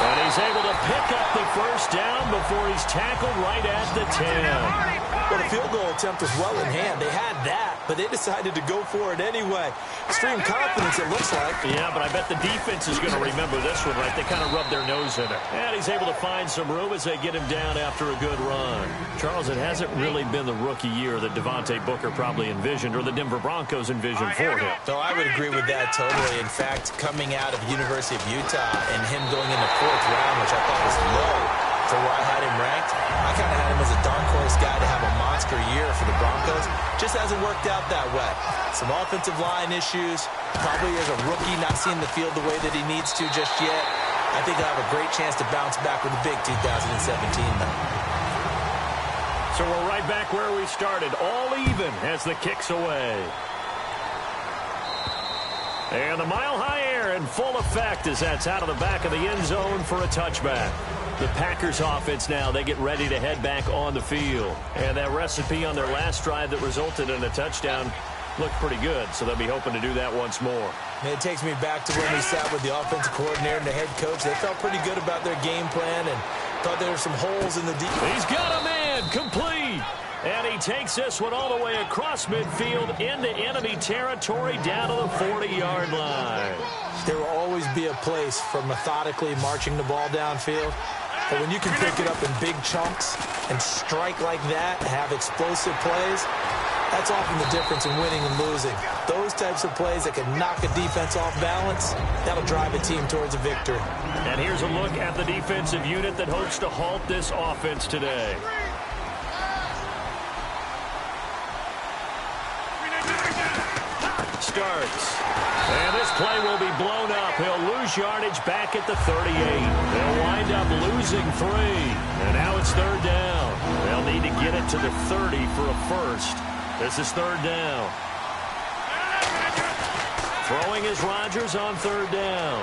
And he's able to pick up the first down before he's tackled right at the 10. Well, the field goal attempt was well in hand. They had that, but they decided to go for it anyway. Extreme confidence, it looks like. Yeah, but I bet the defense is going to remember this one, right? They kind of rubbed their nose in it. And he's able to find some room as they get him down after a good run. Charles, it hasn't really been the rookie year that Devontae Booker probably envisioned or the Denver Broncos envisioned for him. No, I would agree with that totally. In fact, coming out of University of Utah and him going in the 4th round, which I thought was low for where I had him ranked, I kind of had him as a dark horse guy to have a monster year for the Broncos. Just hasn't worked out that way. Some offensive line issues, probably as a rookie not seeing the field the way that he needs to just yet. I think he'll have a great chance to bounce back with a big 2017 though. So we're right back where we started, all even as the kick's away. And the mile-high air in full effect as that's out of the back of the end zone for a touchback. The Packers offense now, they get ready to head back on the field. And that recipe on their last drive that resulted in a touchdown looked pretty good, so they'll be hoping to do that once more. It takes me back to when we sat with the offensive coordinator and the head coach. They felt pretty good about their game plan and thought there were some holes in the defense. He's got a man, complete. And he takes this one all the way across midfield into enemy territory down to the 40-yard line. There will always be a place for methodically marching the ball downfield. But when you can pick it up in big chunks and strike like that, have explosive plays, that's often the difference in winning and losing. Those types of plays that can knock a defense off balance, that'll drive a team towards a victory. And here's a look at the defensive unit that hopes to halt this offense today. Starts. And this play will be blown up. He'll lose yardage back at the 38. They'll wind up losing 3. And now it's third down. They'll need to get it to the 30 for a first. This is third down. Throwing is Rodgers on third down.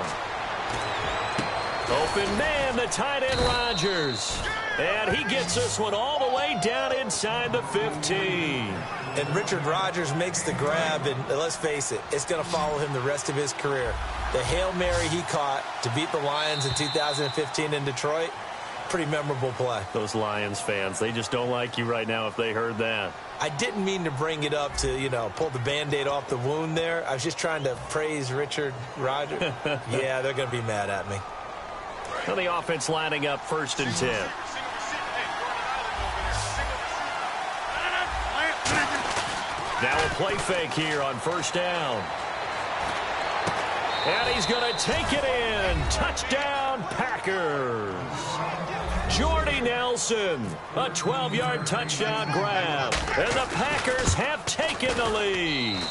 Open man, the tight end Rodgers. And he gets this one all the way down inside the 15. And Richard Rodgers makes the grab, and let's face it, it's going to follow him the rest of his career. The Hail Mary he caught to beat the Lions in 2015 in Detroit, pretty memorable play. Those Lions fans, they just don't like you right now if they heard that. I didn't mean to bring it up to, pull the Band-Aid off the wound there. I was just trying to praise Richard Rodgers. Yeah, they're going to be mad at me. Well, the offense lining up first and 10. Now a play fake here on first down. And he's going to take it in. Touchdown, Packers. Jordy Nelson, a 12-yard touchdown grab. And the Packers have taken the lead.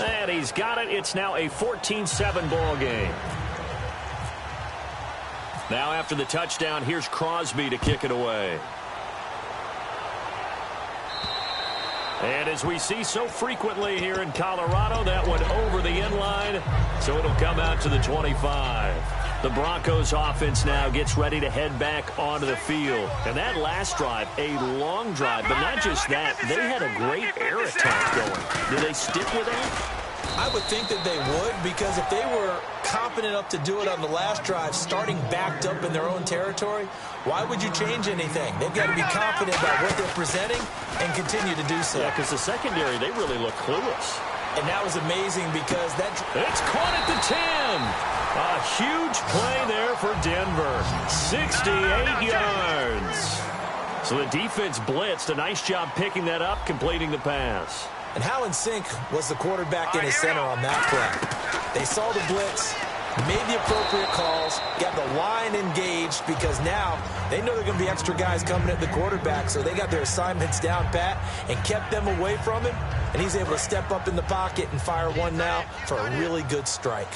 And he's got it. It's now a 14-7 ball game. Now after the touchdown, here's Crosby to kick it away. And as we see so frequently here in Colorado, that one over the end line, so it'll come out to the 25. The Broncos offense now gets ready to head back onto the field. And that last drive, a long drive, but not just that, they had a great air attack going. Do they stick with that? I would think that they would, because if they were confident enough to do it on the last drive, starting backed up in their own territory, why would you change anything? They've got to be confident about what they're presenting and continue to do so. Yeah, because the secondary, they really look clueless. And that was amazing because that... It's caught at the 10. A huge play there for Denver. 68 yards. So the defense blitzed. A nice job picking that up, completing the pass. And how in sync was the quarterback in his center on that play? They saw the blitz, made the appropriate calls, got the line engaged, because now they know they're going to be extra guys coming at the quarterback, so they got their assignments down pat and kept them away from him, and he's able to step up in the pocket and fire one now for a really good strike.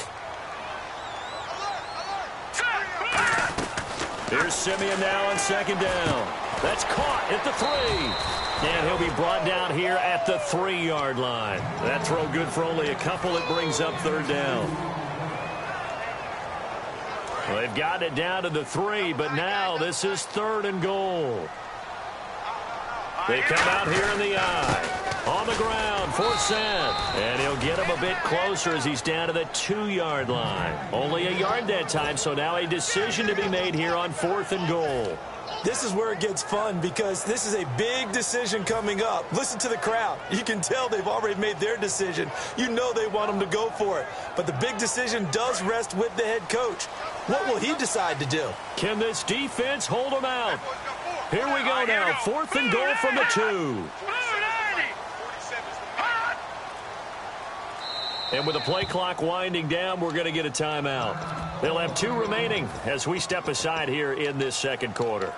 Here's Simeon now on second down. That's caught at the 3. And he'll be brought down here at the 3-yard line. That throw good for only a couple. It brings up third down. Well, they've got it down to the 3, but now this is 3rd and goal. They come out here in the eye. On the ground for Seth. And he'll get him a bit closer as he's down to the 2-yard line. Only a yard that time, so now a decision to be made here on 4th and goal. This is where it gets fun, because this is a big decision coming up. Listen to the crowd. You can tell they've already made their decision. You know they want them to go for it. But the big decision does rest with the head coach. What will he decide to do? Can this defense hold them out? Here we go now. 4th and goal from the 2. And with the play clock winding down, we're going to get a timeout. They'll have 2 remaining as we step aside here in this second quarter.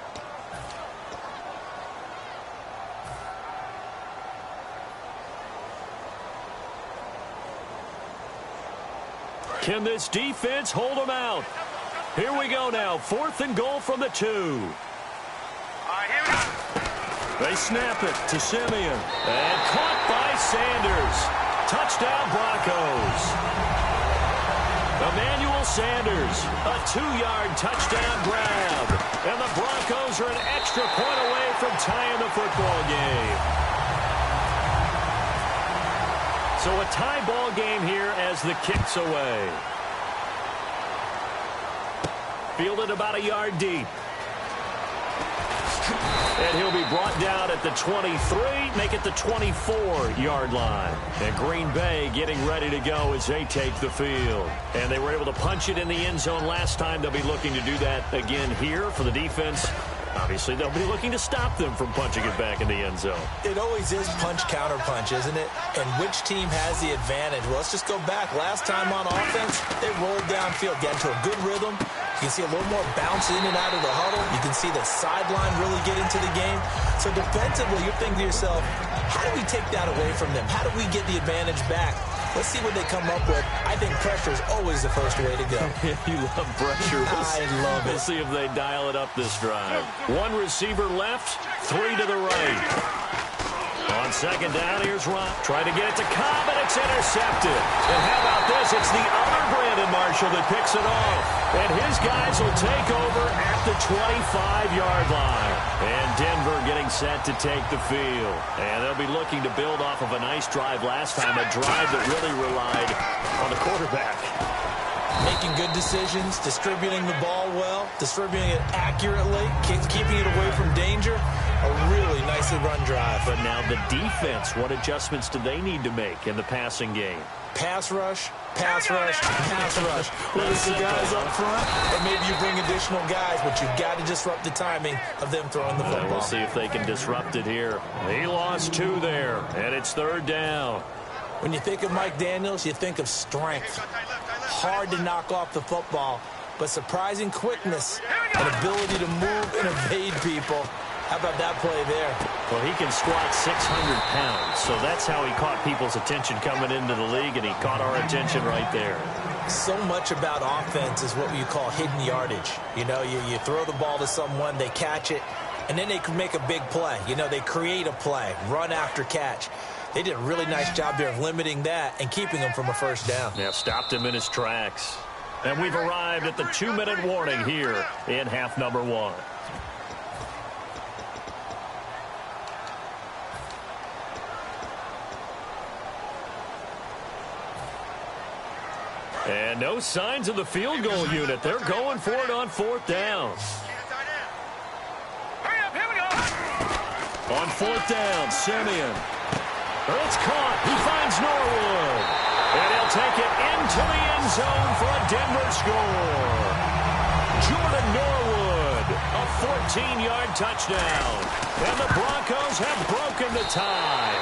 Can this defense hold them out? Here we go now. 4th and goal from the 2. They snap it to Simeon. And caught by Sanders. Touchdown, Broncos. Emmanuel Sanders, a 2-yard touchdown grab. And the Broncos are an extra point away from tying the football game. So a tie ball game here as the kick's away. Fielded about a yard deep. And he'll be brought down at the 23, make it the 24-yard line. And Green Bay getting ready to go as they take the field. And they were able to punch it in the end zone last time. They'll be looking to do that again here for the defense. Obviously, they'll be looking to stop them from punching it back in the end zone. It always is punch-counter-punch, isn't it? And which team has the advantage? Well, let's just go back. Last time on offense, they rolled downfield, get into a good rhythm. You can see a little more bounce in and out of the huddle. You can see the sideline really get into the game. So defensively, you're thinking to yourself, how do we take that away from them? How do we get the advantage back? Let's see what they come up with. I think pressure is always the first way to go. You love pressure. I love it. We'll see if they dial it up this drive. 1 receiver left, 3 to the right. On second down, here's Ron. Trying to get it to Cobb, and it's intercepted. And how about this? It's the other Brandon Marshall that picks it off. And his guys will take over at the 25-yard line. And Denver getting set to take the field. And they'll be looking to build off of a nice drive last time, a drive that really relied on the quarterback. Making good decisions, distributing the ball well, distributing it accurately, keeping it away from danger. A really nicely run drive. But now the defense, what adjustments do they need to make in the passing game? Pass rush, pass rush, pass rush. Whether it's the guys up front, or maybe you bring additional guys, but you've got to disrupt the timing of them throwing the football. We'll see if they can disrupt it here. He lost 2 there, and it's 3rd down. When you think of Mike Daniels, you think of strength. Hard to knock off the football, but surprising quickness an ability to move and evade people. How about that play there? Well, he can squat 600 pounds, so that's how he caught people's attention coming into the league, and he caught our attention right there. So much about offense is what you call hidden yardage. You know, you throw the ball to someone, they catch it, and then they can make a big play. You know, they create a play, run after catch. They did a really nice job there of limiting that and keeping him from a first down. Yeah, stopped him in his tracks. And we've arrived at the 2-minute warning here in half number 1. And no signs of the field goal unit. They're going for it on 4th down. Hurry up, here we go. On 4th down, Simeon. It's caught. He finds Norwood. And he'll take it into the end zone for a Denver score. Jordan Norwood, a 14-yard touchdown. And the Broncos have broken the tie.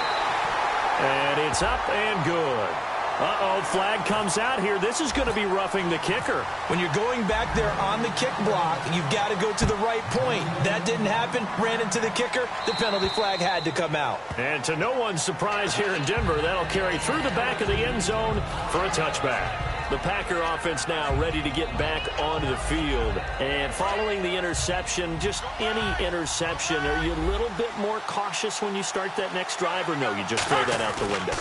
And it's up and good. Uh-oh, flag comes out here. This is going to be roughing the kicker. When you're going back there on the kick block, you've got to go to the right point. That didn't happen. Ran into the kicker. The penalty flag had to come out. And to no one's surprise here in Denver, that'll carry through the back of the end zone for a touchback. The Packer offense now ready to get back onto the field. And following the interception, just any interception, are you a little bit more cautious when you start that next drive, or no, you just throw that out the window?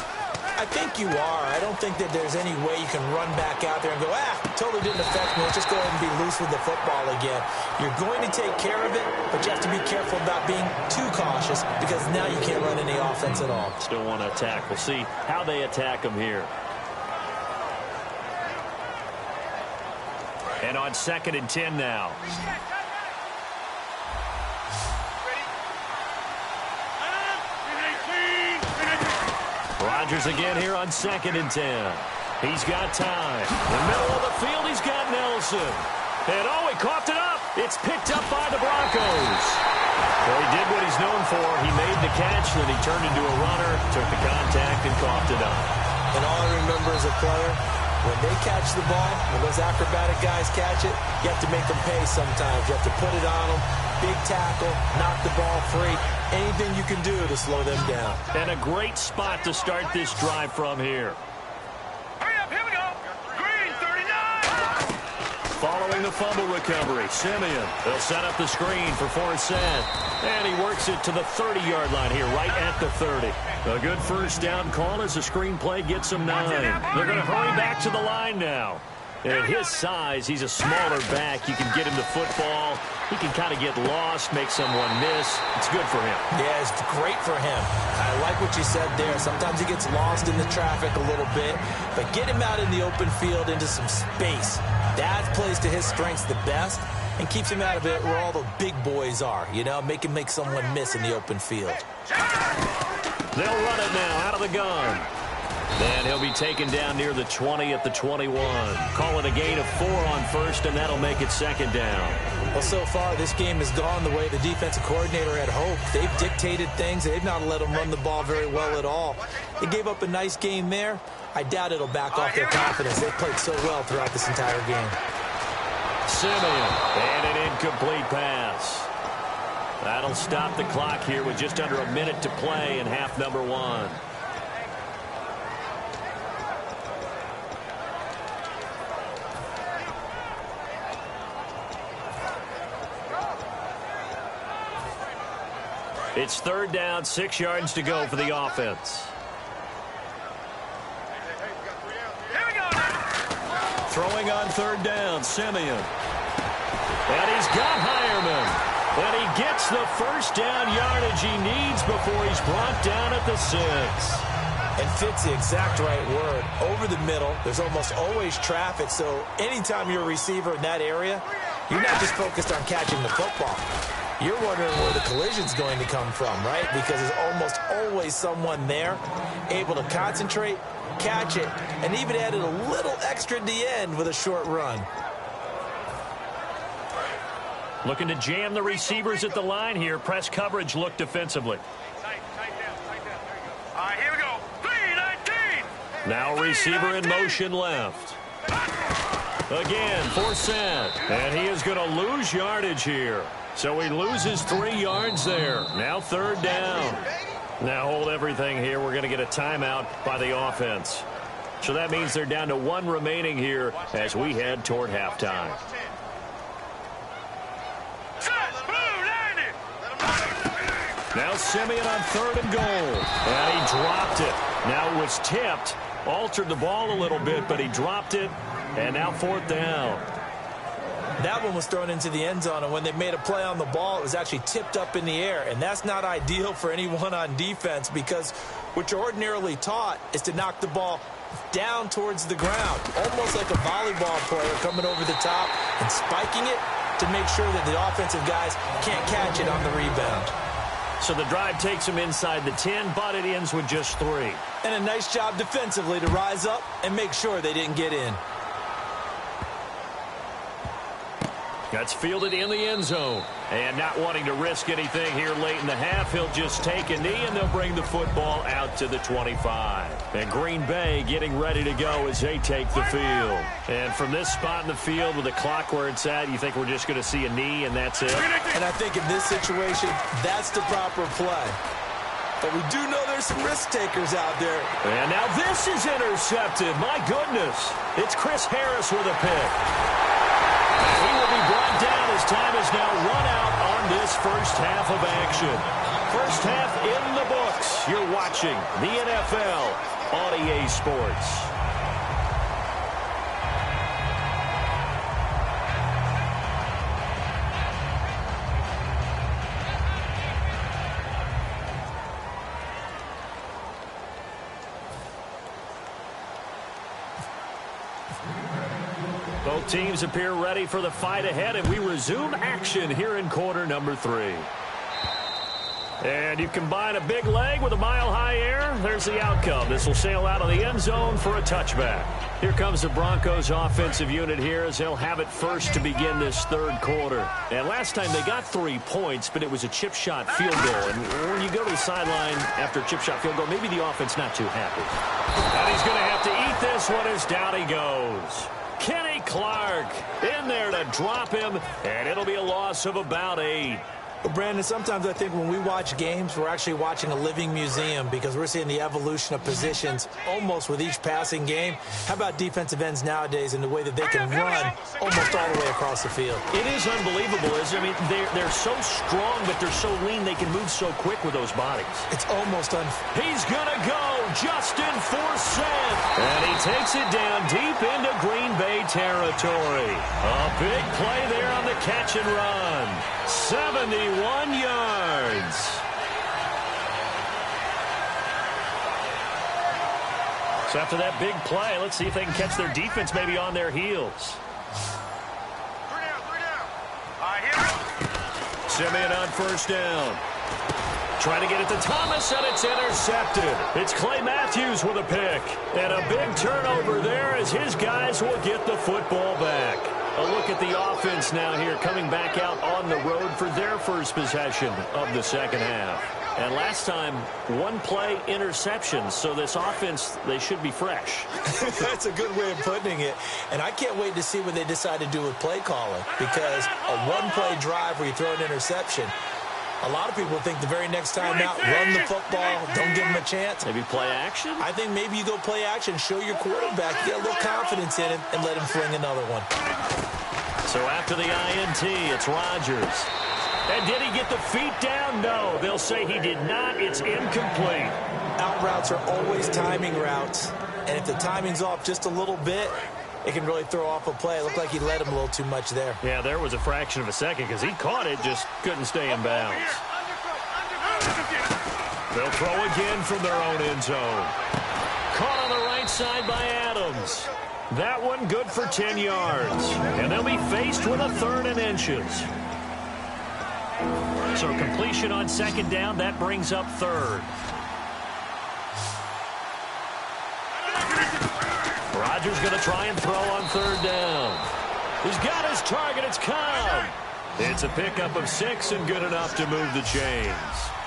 I think you are. I don't think that there's any way you can run back out there and go, totally didn't affect me. Let's just go ahead and be loose with the football again. You're going to take care of it, but you have to be careful about being too cautious because now you can't run any offense at all. Still want to attack. We'll see how they attack them here. And on 2nd and 10 now. Rodgers again here on 2nd and 10. He's got time. In the middle of the field, he's got Nelson. And he coughed it up. It's picked up by the Broncos. Well, he did what he's known for. He made the catch, then he turned into a runner, took the contact, and coughed it up. And all I remember as a player, when they catch the ball, when those acrobatic guys catch it, you have to make them pay sometimes. You have to put it on them. Big tackle, knock the ball free. Anything you can do to slow them down. And a great spot to start this drive from here. Hurry up, here we go. Green, 39. Following the fumble recovery, Simeon. They'll set up the screen for Forsett. And he works it to the 30-yard line here, right at the 30. A good first down call as the screenplay gets him 9. They're going to hurry back to the line now. And at his size, he's a smaller back. You can get him the football. He can kind of get lost, make someone miss. It's good for him. Yeah, it's great for him. I like what you said there. Sometimes he gets lost in the traffic a little bit, but get him out in the open field into some space. That plays to his strengths the best and keeps him out of it where all the big boys are, you know, make someone miss in the open field. They'll run it now out of the gun. Then he'll be taken down near the 20 at the 21. Call it a gain of 4 on first, and that'll make it 2nd down. Well, so far, this game has gone the way the defensive coordinator had hoped. They've dictated things. They've not let them run the ball very well at all. They gave up a nice game there. I doubt it'll back off their confidence. They've played so well throughout this entire game. Simeon, and an incomplete pass. That'll stop the clock here with just under a minute to play in half number 1. It's 3rd down, 6 yards to go for the offense. Here we go now. Throwing on 3rd down, Simeon. And he's got Hireman. And he gets the first down yardage he needs before he's brought down at the 6. And fits the exact right word. Over the middle, there's almost always traffic, so anytime you're a receiver in that area, you're not just focused on catching the football. You're wondering where the collision's going to come from, right? Because there's almost always someone there able to concentrate, catch it, and even added a little extra at the end with a short run. Looking to jam the receivers at the line here. Press coverage look defensively. Tight down. There you go. All right, here we go. 3-19. Now receiver in motion left. Again, 4th set. And he is going to lose yardage here. So he loses 3 yards there. Now 3rd down. Now hold everything here. We're going to get a timeout by the offense. So that means they're down to 1 remaining here as we head toward halftime. Now Simeon on 3rd and goal. And he dropped it. Now it was tipped. Altered the ball a little bit, but he dropped it. And now 4th down. That one was thrown into the end zone, and when they made a play on the ball, it was actually tipped up in the air. And that's not ideal for anyone on defense, because what you're ordinarily taught is to knock the ball down towards the ground, almost like a volleyball player coming over the top and spiking it to make sure that the offensive guys can't catch it on the rebound. So the drive takes him inside the 10, but it ends with just 3. And a nice job defensively to rise up and make sure they didn't get in. That's fielded in the end zone. And not wanting to risk anything here late in the half, he'll just take a knee, and they'll bring the football out to the 25. And Green Bay getting ready to go as they take the field. And from this spot in the field with the clock where it's at, you think we're just going to see a knee and that's it? And I think in this situation, that's the proper play. But we do know there's some risk takers out there. And now this is intercepted. My goodness. It's Chris Harris with a pick. He will be brought down as time is now run out on this first half of action. First half in the books. You're watching the NFL on EA Sports. Both teams appear ready for the fight ahead, and we resume action here in quarter number 3. And you combine a big leg with a mile-high air, there's the outcome. This will sail out of the end zone for a touchback. Here comes the Broncos offensive unit here as they'll have it first to begin this 3rd quarter. And last time they got 3 points, but it was a chip shot field goal. And when you go to the sideline after a chip shot field goal, maybe the offense not too happy. And he's going to have to eat this one as down he goes. Kenny Clark in there to drop him, and it'll be a loss of about 8. Well, Brandon, sometimes I think when we watch games, we're actually watching a living museum because we're seeing the evolution of positions almost with each passing game. How about defensive ends nowadays and the way that they can run almost all the way across the field? It is unbelievable, isn't it? I mean, they're so strong, but they're so lean. They can move so quick with those bodies. It's almost He's going to go Justin Forsett. And he takes it down deep into Green Bay territory. A big play there on the catch and run. 71 yards. So after that big play, let's see if they can catch their defense maybe on their heels. 3 down. Simeon on 1st down. Trying to get it to Thomas, and it's intercepted. It's Clay Matthews with a pick. And a big turnover there as his guys will get the football back. A look at the offense now here, coming back out on the road for their first possession of the 2nd half. And last time, 1 play interception, so this offense, they should be fresh. That's a good way of putting it. And I can't wait to see what they decide to do with play calling, because a 1-play drive where you throw an interception, a lot of people think the very next time out, run the football, don't give them a chance. Maybe play action? I think maybe you go play action, show your quarterback, get a little confidence in him, and let him fling another one. So after the INT, it's Rodgers. And did he get the feet down? No, they'll say he did not. It's incomplete. Out routes are always timing routes, and if the timing's off just a little bit, it can really throw off a play. It looked like he led him a little too much there. Yeah, there was a fraction of a second because he caught it, just couldn't stay in bounds. They'll throw again from their own end zone. Caught on the right side by Adams. That one good for 10 yards. And they'll be faced with a 3rd and inches. So completion on 2nd down, that brings up 3rd. Rodgers going to try and throw on 3rd down. He's got his target. It's Cobb. It's a pickup of 6 and good enough to move the chains.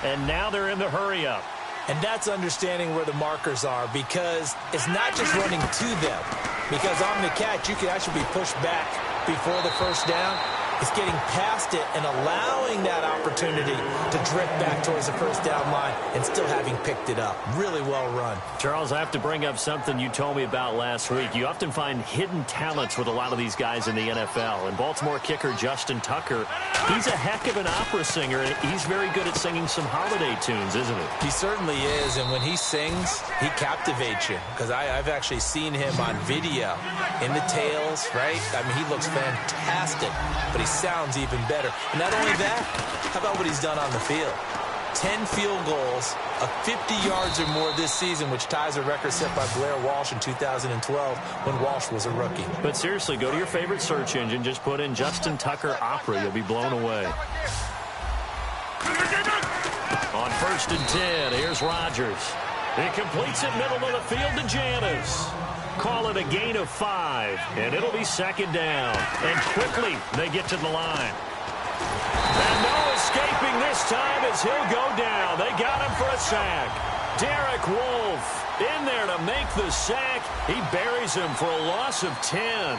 And now they're in the hurry-up. And that's understanding where the markers are, because it's not just running to them. because on the catch, you could actually be pushed back before the first down. It's getting past it and allowing that opportunity to drift back towards the first down line and still having picked it up. Really well run. Charles, I have to bring up something you told me about last week. You often find hidden talents with a lot of these guys in the NFL. And Baltimore kicker Justin Tucker, he's a heck of an opera singer, and he's very good at singing some holiday tunes, isn't he? He certainly is, and when he sings, he captivates you. Because I've actually seen him on video in the tails, right? I mean, he looks fantastic, but he sounds even better. And not only that, how about what he's done on the field? 10 field goals, 50 yards or more this season, which ties a record set by Blair Walsh in 2012 when Walsh was a rookie. But seriously, go to your favorite search engine, just put in Justin Tucker Opera. You'll be blown away. On 1st and 10, here's Rodgers. He completes it middle of the field to Janis. Call it a gain of 5, and it'll be 2nd down. And quickly, they get to the line. And no escaping this time as he'll go down. They got him for a sack. Derek Wolfe in there to make the sack. He buries him for a loss of 10.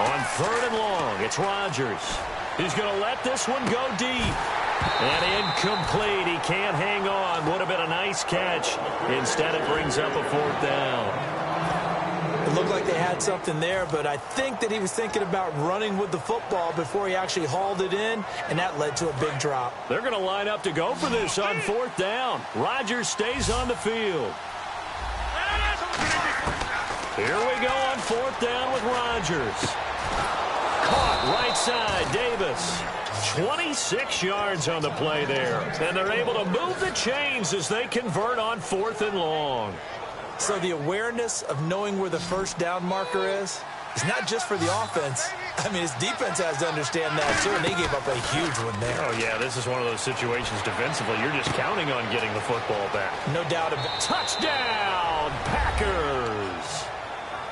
On 3rd and long, it's Rodgers. He's going to let this one go deep. And incomplete. He can't hang on. Would have been a nice catch. Instead, it brings up a 4th down. It looked like they had something there, but I think that he was thinking about running with the football before he actually hauled it in, and that led to a big drop. They're going to line up to go for this on 4th down. Rodgers stays on the field. Here we go on 4th down with Rodgers. Caught right side, Davis. 26 yards on the play there. And they're able to move the chains as they convert on 4th and long. So the awareness of knowing where the first down marker is not just for the offense. I mean, his defense has to understand that, too, and they gave up a huge one there. Oh, yeah, this is one of those situations defensively. You're just counting on getting the football back. No doubt about it. Touchdown, Packers.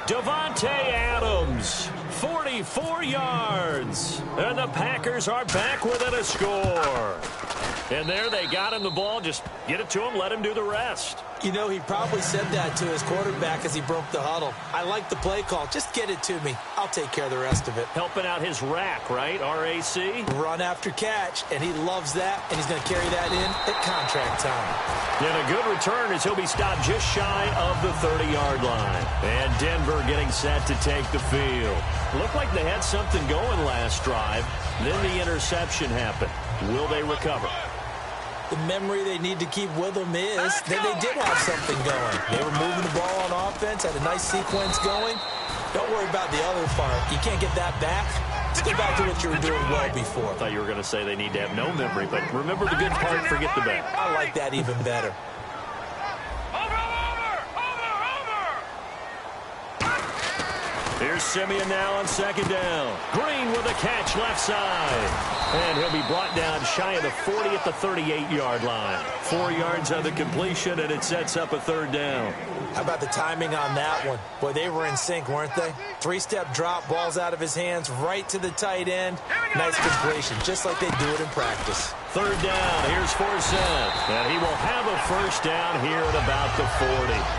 Devontae Adams, 44 yards. And the Packers are back within a score. And there they got him the ball. Just get it to him, let him do the rest. You know, he probably said that to his quarterback as he broke the huddle. I like the play call. Just get it to me. I'll take care of the rest of it. Helping out his rack, right? R-A-C? Run after catch, and he loves that, and he's going to carry that in at contract time. And a good return as he'll be stopped just shy of the 30-yard line. And Denver getting set to take the field. Looked like they had something going last drive. Then the interception happened. Will they recover? The memory they need to keep with them is that they did have something going. They were moving the ball on offense, had a nice sequence going. Don't worry about the other part. You can't get that back. Let's get back to what you were doing well before. I thought you were going to say they need to have no memory, but remember the good part, forget the bad. I like that even better. Here's Simeon now on 2nd down. Green with a catch left side. And he'll be brought down shy of the 40 at the 38-yard line. 4 yards on the completion, and it sets up a 3rd down. How about the timing on that one? Boy, they were in sync, weren't they? 3-step drop, balls out of his hands, right to the tight end. Nice completion, just like they do it in practice. 3rd down, here's Forsett. And he will have a 1st down here at about the 40.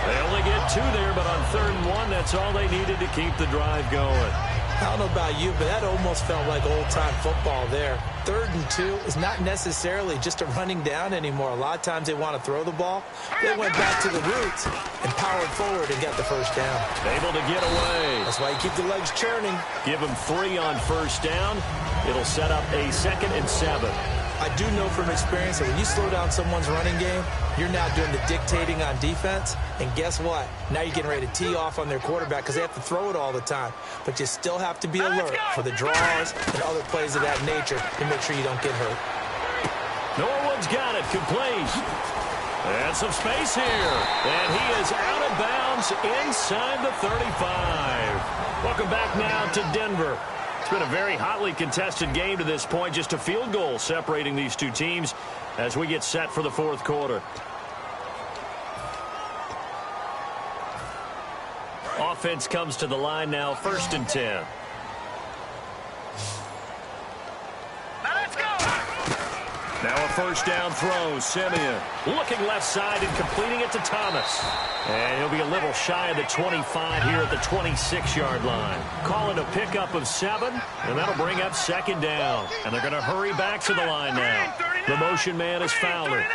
They only get 2 there, but on 3rd and 1, that's all they needed to keep the drive going. I don't know about you, but that almost felt like old-time football there. 3rd and 2 is not necessarily just a running down anymore. A lot of times they want to throw the ball. They went back to the roots and powered forward and got the 1st down. Able to get away. That's why you keep the legs churning. Give him 3 on 1st down. It'll set up a 2nd and 7. I do know from experience that when you slow down someone's running game, you're now doing the dictating on defense. And guess what? Now you're getting ready to tee off on their quarterback because they have to throw it all the time. But you still have to be alert for the draws and other plays of that nature to make sure you don't get hurt. Norwood's got it. Complete. And some space here. And he is out of bounds inside the 35. Welcome back now to Denver. It's been a very hotly contested game to this point. Just a field goal separating these two teams as we get set for the 4th quarter. Offense comes to the line now, 1st and 10. Now a first down throw. Simeon looking left side and completing it to Thomas. And he'll be a little shy of the 25 here at the 26-yard line. Calling a pickup of 7, and that'll bring up second down. And they're going to hurry back to the line now. The motion man is Fowler.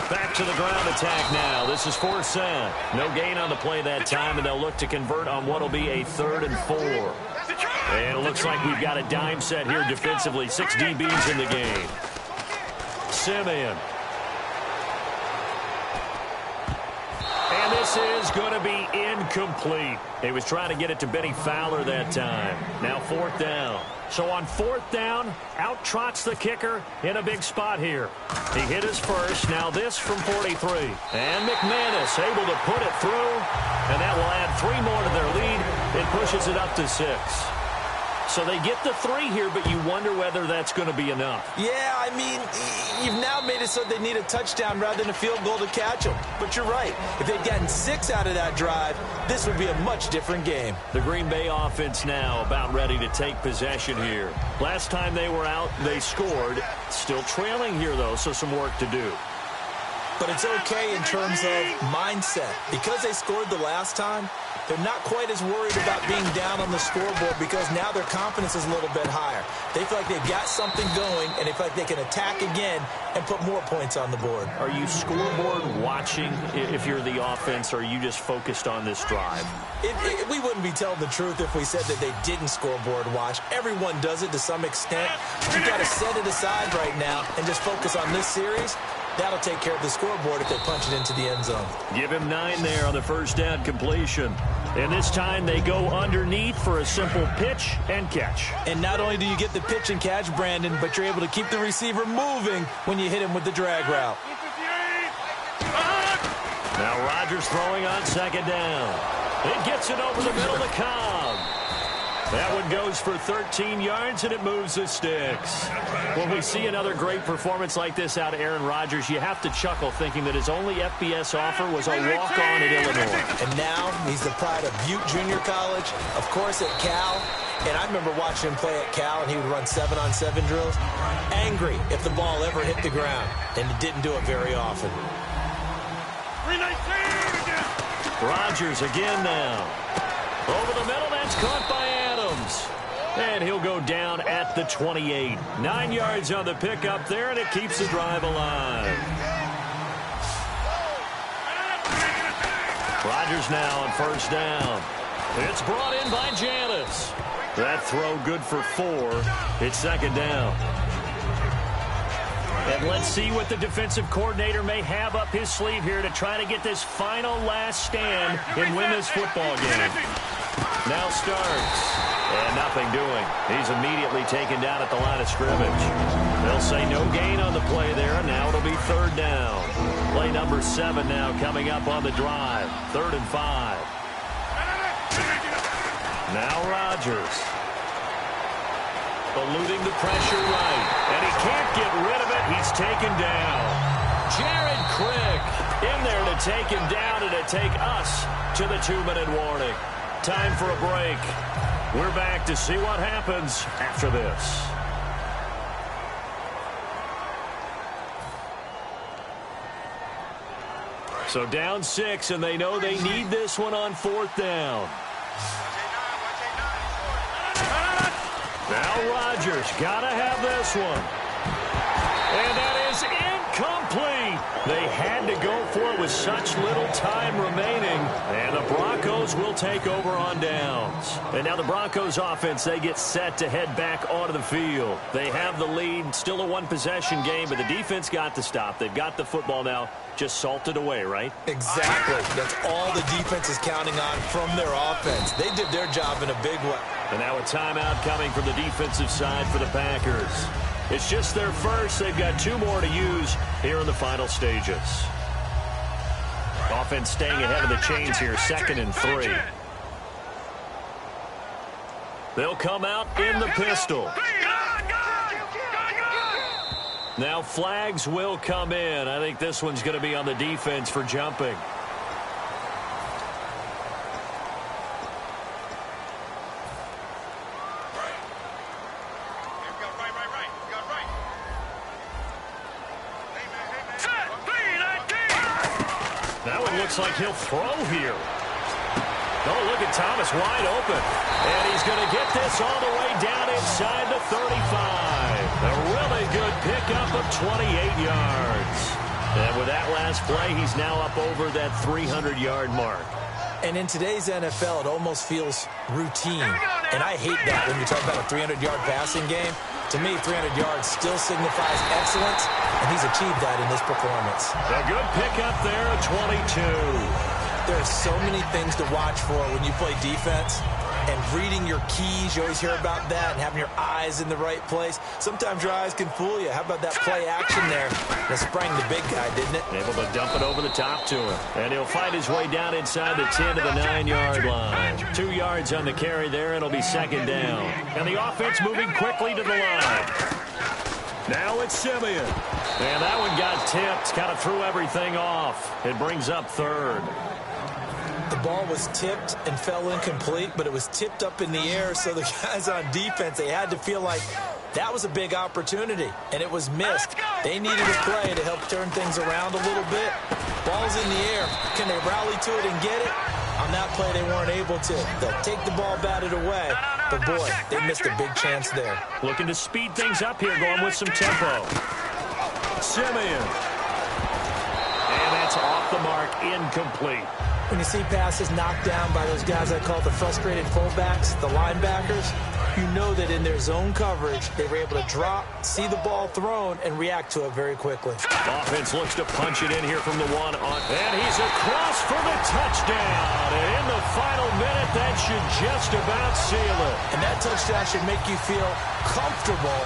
Back to the ground attack now. This is 4th down. No gain on the play that time, and they'll look to convert on what will be a 3rd and 4. And it looks like we've got a dime set here defensively. 6 DBs in the game. Simeon. And this is going to be incomplete. He was trying to get it to Benny Fowler that time. Now 4th down. So on 4th down, out trots the kicker in a big spot here. He hit his first. Now this from 43. And McManus able to put it through. And that will add 3 more to their lead. It pushes it up to 6. So they get the 3 here, but you wonder whether that's going to be enough. Yeah, I mean, you've now made it so they need a touchdown rather than a field goal to catch them. But you're right. If they'd gotten 6 out of that drive, this would be a much different game. The Green Bay offense now about ready to take possession here. Last time they were out, they scored. Still trailing here, though, so some work to do. But it's okay in terms of mindset. Because they scored the last time, they're not quite as worried about being down on the scoreboard because now their confidence is a little bit higher. They feel like they've got something going, and they feel like they can attack again and put more points on the board. Are you scoreboard watching if you're the offense, or are you just focused on this drive? We wouldn't be telling the truth if we said that they didn't scoreboard watch. Everyone does it to some extent. You've got to set it aside right now and just focus on this series. That'll take care of the scoreboard if they punch it into the end zone. Give him 9 there on the first down completion. And this time they go underneath for a simple pitch and catch. And not only do you get the pitch and catch, Brandon, but you're able to keep the receiver moving when you hit him with the drag route. Now Rodgers throwing on second down. It gets it over the middle to Cobb. That one goes for 13 yards, and it moves the sticks. When we see another great performance like this out of Aaron Rodgers, you have to chuckle thinking that his only FBS offer was a walk-on at Illinois. And now he's the pride of Butte Junior College, of course at Cal. And I remember watching him play at Cal, and he would run 7-on-7 drills. Angry if the ball ever hit the ground, and he didn't do it very often. Rodgers again now. Over the middle, that's caught by Adams. And he'll go down at the 28. 9 yards on the pickup there, and it keeps the drive alive. Rodgers now on first down. It's brought in by Janis. That throw good for 4. It's second down. And let's see what the defensive coordinator may have up his sleeve here to try to get this final last stand and win this football game. Now starts. And nothing doing. He's immediately taken down at the line of scrimmage. They'll say no gain on the play there, and now it'll be third down. Play number 7 now coming up on the drive. 3rd and 5. Now Rodgers. Eluding the pressure right. And he can't get rid of it. He's taken down. Jared Crick in there to take him down and to take us to the 2-minute warning. Time for a break. We're back to see what happens after this. So down 6, and they know they need this one on 4th down. Now Rodgers got to have this one. And that is incomplete. They had to go for it with such little time remaining. And the Broncos will take over on downs. And now the Broncos offense, they get set to head back onto the field. They have the lead, still a 1-possession game, but the defense got the stop. They've got the football now, just salted away, right? Exactly. That's all the defense is counting on from their offense. They did their job in a big way. And now a timeout coming from the defensive side for the Packers. It's just their first. They've got 2 more to use here in the final stages. Offense staying ahead of the chains here, 2nd and 3. They'll come out in the pistol. Now flags will come in. I think this one's going to be on the defense for jumping. That one looks like he'll throw here. Oh, look at Thomas wide open. And he's going to get this all the way down inside the 35. A really good pickup of 28 yards. And with that last play, he's now up over that 300-yard mark. And in today's NFL, it almost feels routine. And I hate that when you talk about a 300-yard passing game. To me, 300 yards still signifies excellence, and he's achieved that in this performance. A good pickup there at 22. There are so many things to watch for when you play defense. And reading your keys, you always hear about that, and having your eyes in the right place. Sometimes your eyes can fool you. How about that play action there? That sprang the big guy, didn't it? Able to dump it over the top to him. And he'll fight his way down inside the 10 to the 9-yard line. 2 yards on the carry there, and it'll be second down. And the offense moving quickly to the line. Now it's Simeon. And that one got tipped, kind of threw everything off. It brings up third. The ball was tipped and fell incomplete, but it was tipped up in the air, so the guys on defense, they had to feel like that was a big opportunity, and it was missed. They needed a play to help turn things around a little bit. Ball's in the air. Can they rally to it and get it? On that play, they weren't able to. They'll take the ball batted away, but boy, they missed a big chance there. Looking to speed things up here, going with some tempo. Simeon. And that's off the mark, incomplete. When you see passes knocked down by those guys I call the frustrated fullbacks, the linebackers, you know that in their zone coverage, they were able to drop, see the ball thrown, and react to it very quickly. Offense looks to punch it in here from the one on. And he's across for the touchdown. And in the final minute, that should just about seal it. And that touchdown should make you feel comfortable.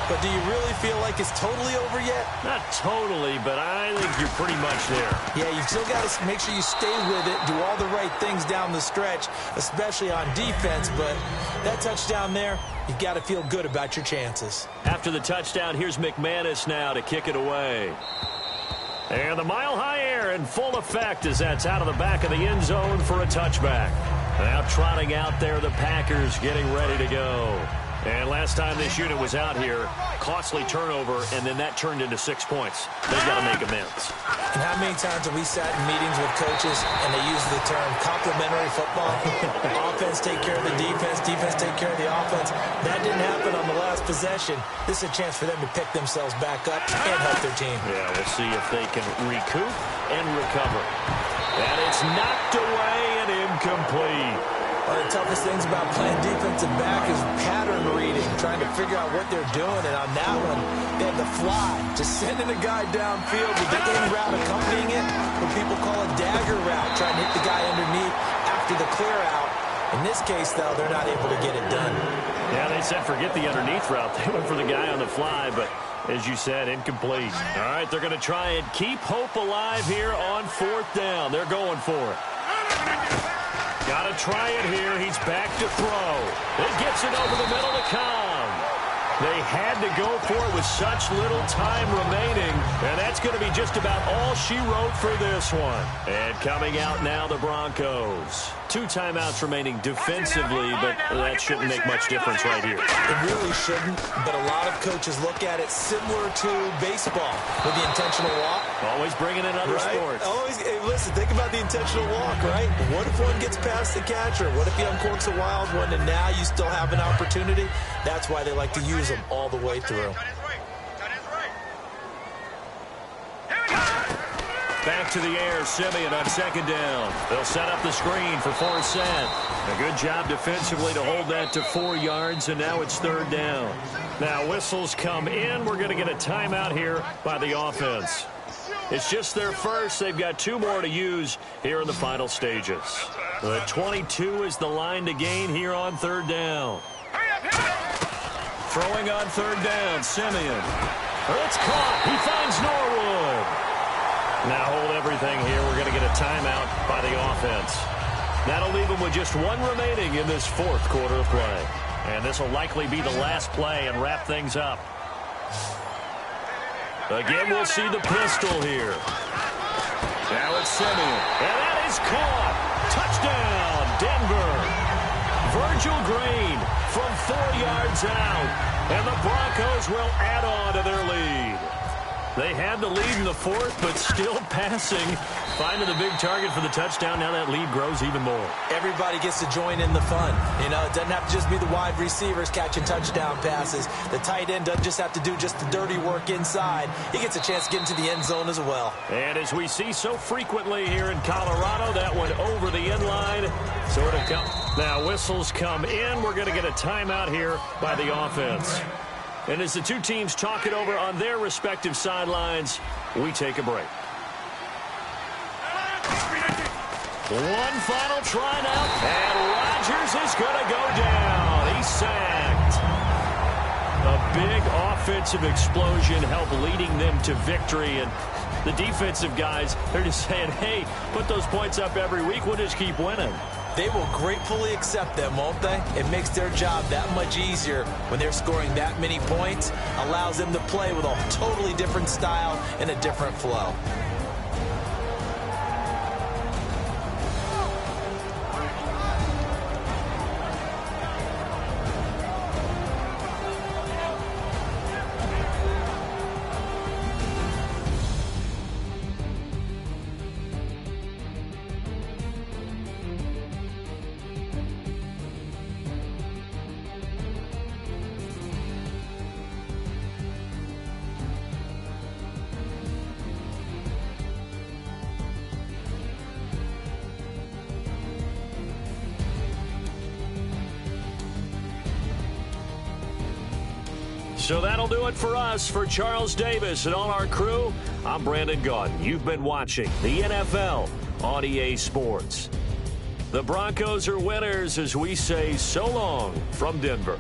But do you really feel like it's totally over yet? Not totally, but I think you're pretty much there. Yeah, you've still got to make sure you stay with it, do all the right things down the stretch, especially on defense. But that touchdown there, you've got to feel good about your chances. After the touchdown, here's McManus now to kick it away. And the mile-high air in full effect as that's out of the back of the end zone for a touchback. Now trotting out there, the Packers getting ready to go. And last time this unit was out here, costly turnover, and then that turned into 6 points. They've got to make amends. And how many times have we sat in meetings with coaches and they use the term complementary football? Offense take care of the defense, defense take care of the offense. That didn't happen on the last possession. This is a chance for them to pick themselves back up and help their team. Yeah, we'll see if they can recoup and recover. And it's knocked away and incomplete. One of the toughest things about playing defensive back is pattern reading, trying to figure out what they're doing. And on that one, they had the fly, just sending a guy downfield with the in route accompanying it, what people call a dagger route, trying to hit the guy underneath after the clear out. In this case, though, they're not able to get it done. Yeah, they said forget the underneath route. They went for the guy on the fly, but as you said, incomplete. All right, they're going to try and keep hope alive here on 4th down. They're going for it. Got to try it here. He's back to throw. It gets it over the middle to come. They had to go for it with such little time remaining, and that's going to be just about all she wrote for this one. And coming out now, the Broncos. 2 timeouts remaining defensively, but that shouldn't make much difference right here. It really shouldn't, but a lot of coaches look at it similar to baseball with the intentional walk. Always bringing in other sports. Always, hey, listen, think about the intentional walk, right? What if one gets past the catcher? What if he uncorks a wild one and now you still have an opportunity? That's why they like to use them all the way through. Back to the air, Simeon on 2nd down. They'll set up the screen for Forsett. A good job defensively to hold that to 4 yards, and now it's 3rd down. Now whistles come in. We're going to get a timeout here by the offense. It's just their first. They've got 2 more to use here in the final stages. The 22 is the line to gain here on 3rd down. Throwing on 3rd down, Simeon. It's caught. He finds Norwood. Now hold everything here. We're going to get a timeout by the offense. That'll leave them with just 1 remaining in this 4th quarter of play. And this will likely be the last play and wrap things up. Again, we'll see the pistol here. Now it's Simeon. And that is caught. Touchdown, Denver. Virgil Green from 4 yards out. And the Broncos will add on to their lead. They had the lead in the fourth, but still passing. Finding the big target for the touchdown. Now that lead grows even more. Everybody gets to join in the fun. You know, it doesn't have to just be the wide receivers catching touchdown passes. The tight end doesn't just have to do just the dirty work inside. He gets a chance to get into the end zone as well. And as we see so frequently here in Colorado, that one over the end line. Sort of come. Now whistles come in. We're going to get a timeout here by the offense. And as the two teams talk it over on their respective sidelines, we take a break. One final try now, and Rodgers is going to go down. He's sacked. A big offensive explosion helped leading them to victory, and the defensive guys, they're just saying, hey, put those points up every week. We'll just keep winning. They will gratefully accept them, won't they? It makes their job that much easier when they're scoring that many points. Allows them to play with a totally different style and a different flow. So that'll do it for us. For Charles Davis and all our crew, I'm Brandon Gaudin. You've been watching the NFL on EA Sports. The Broncos are winners as we say so long from Denver.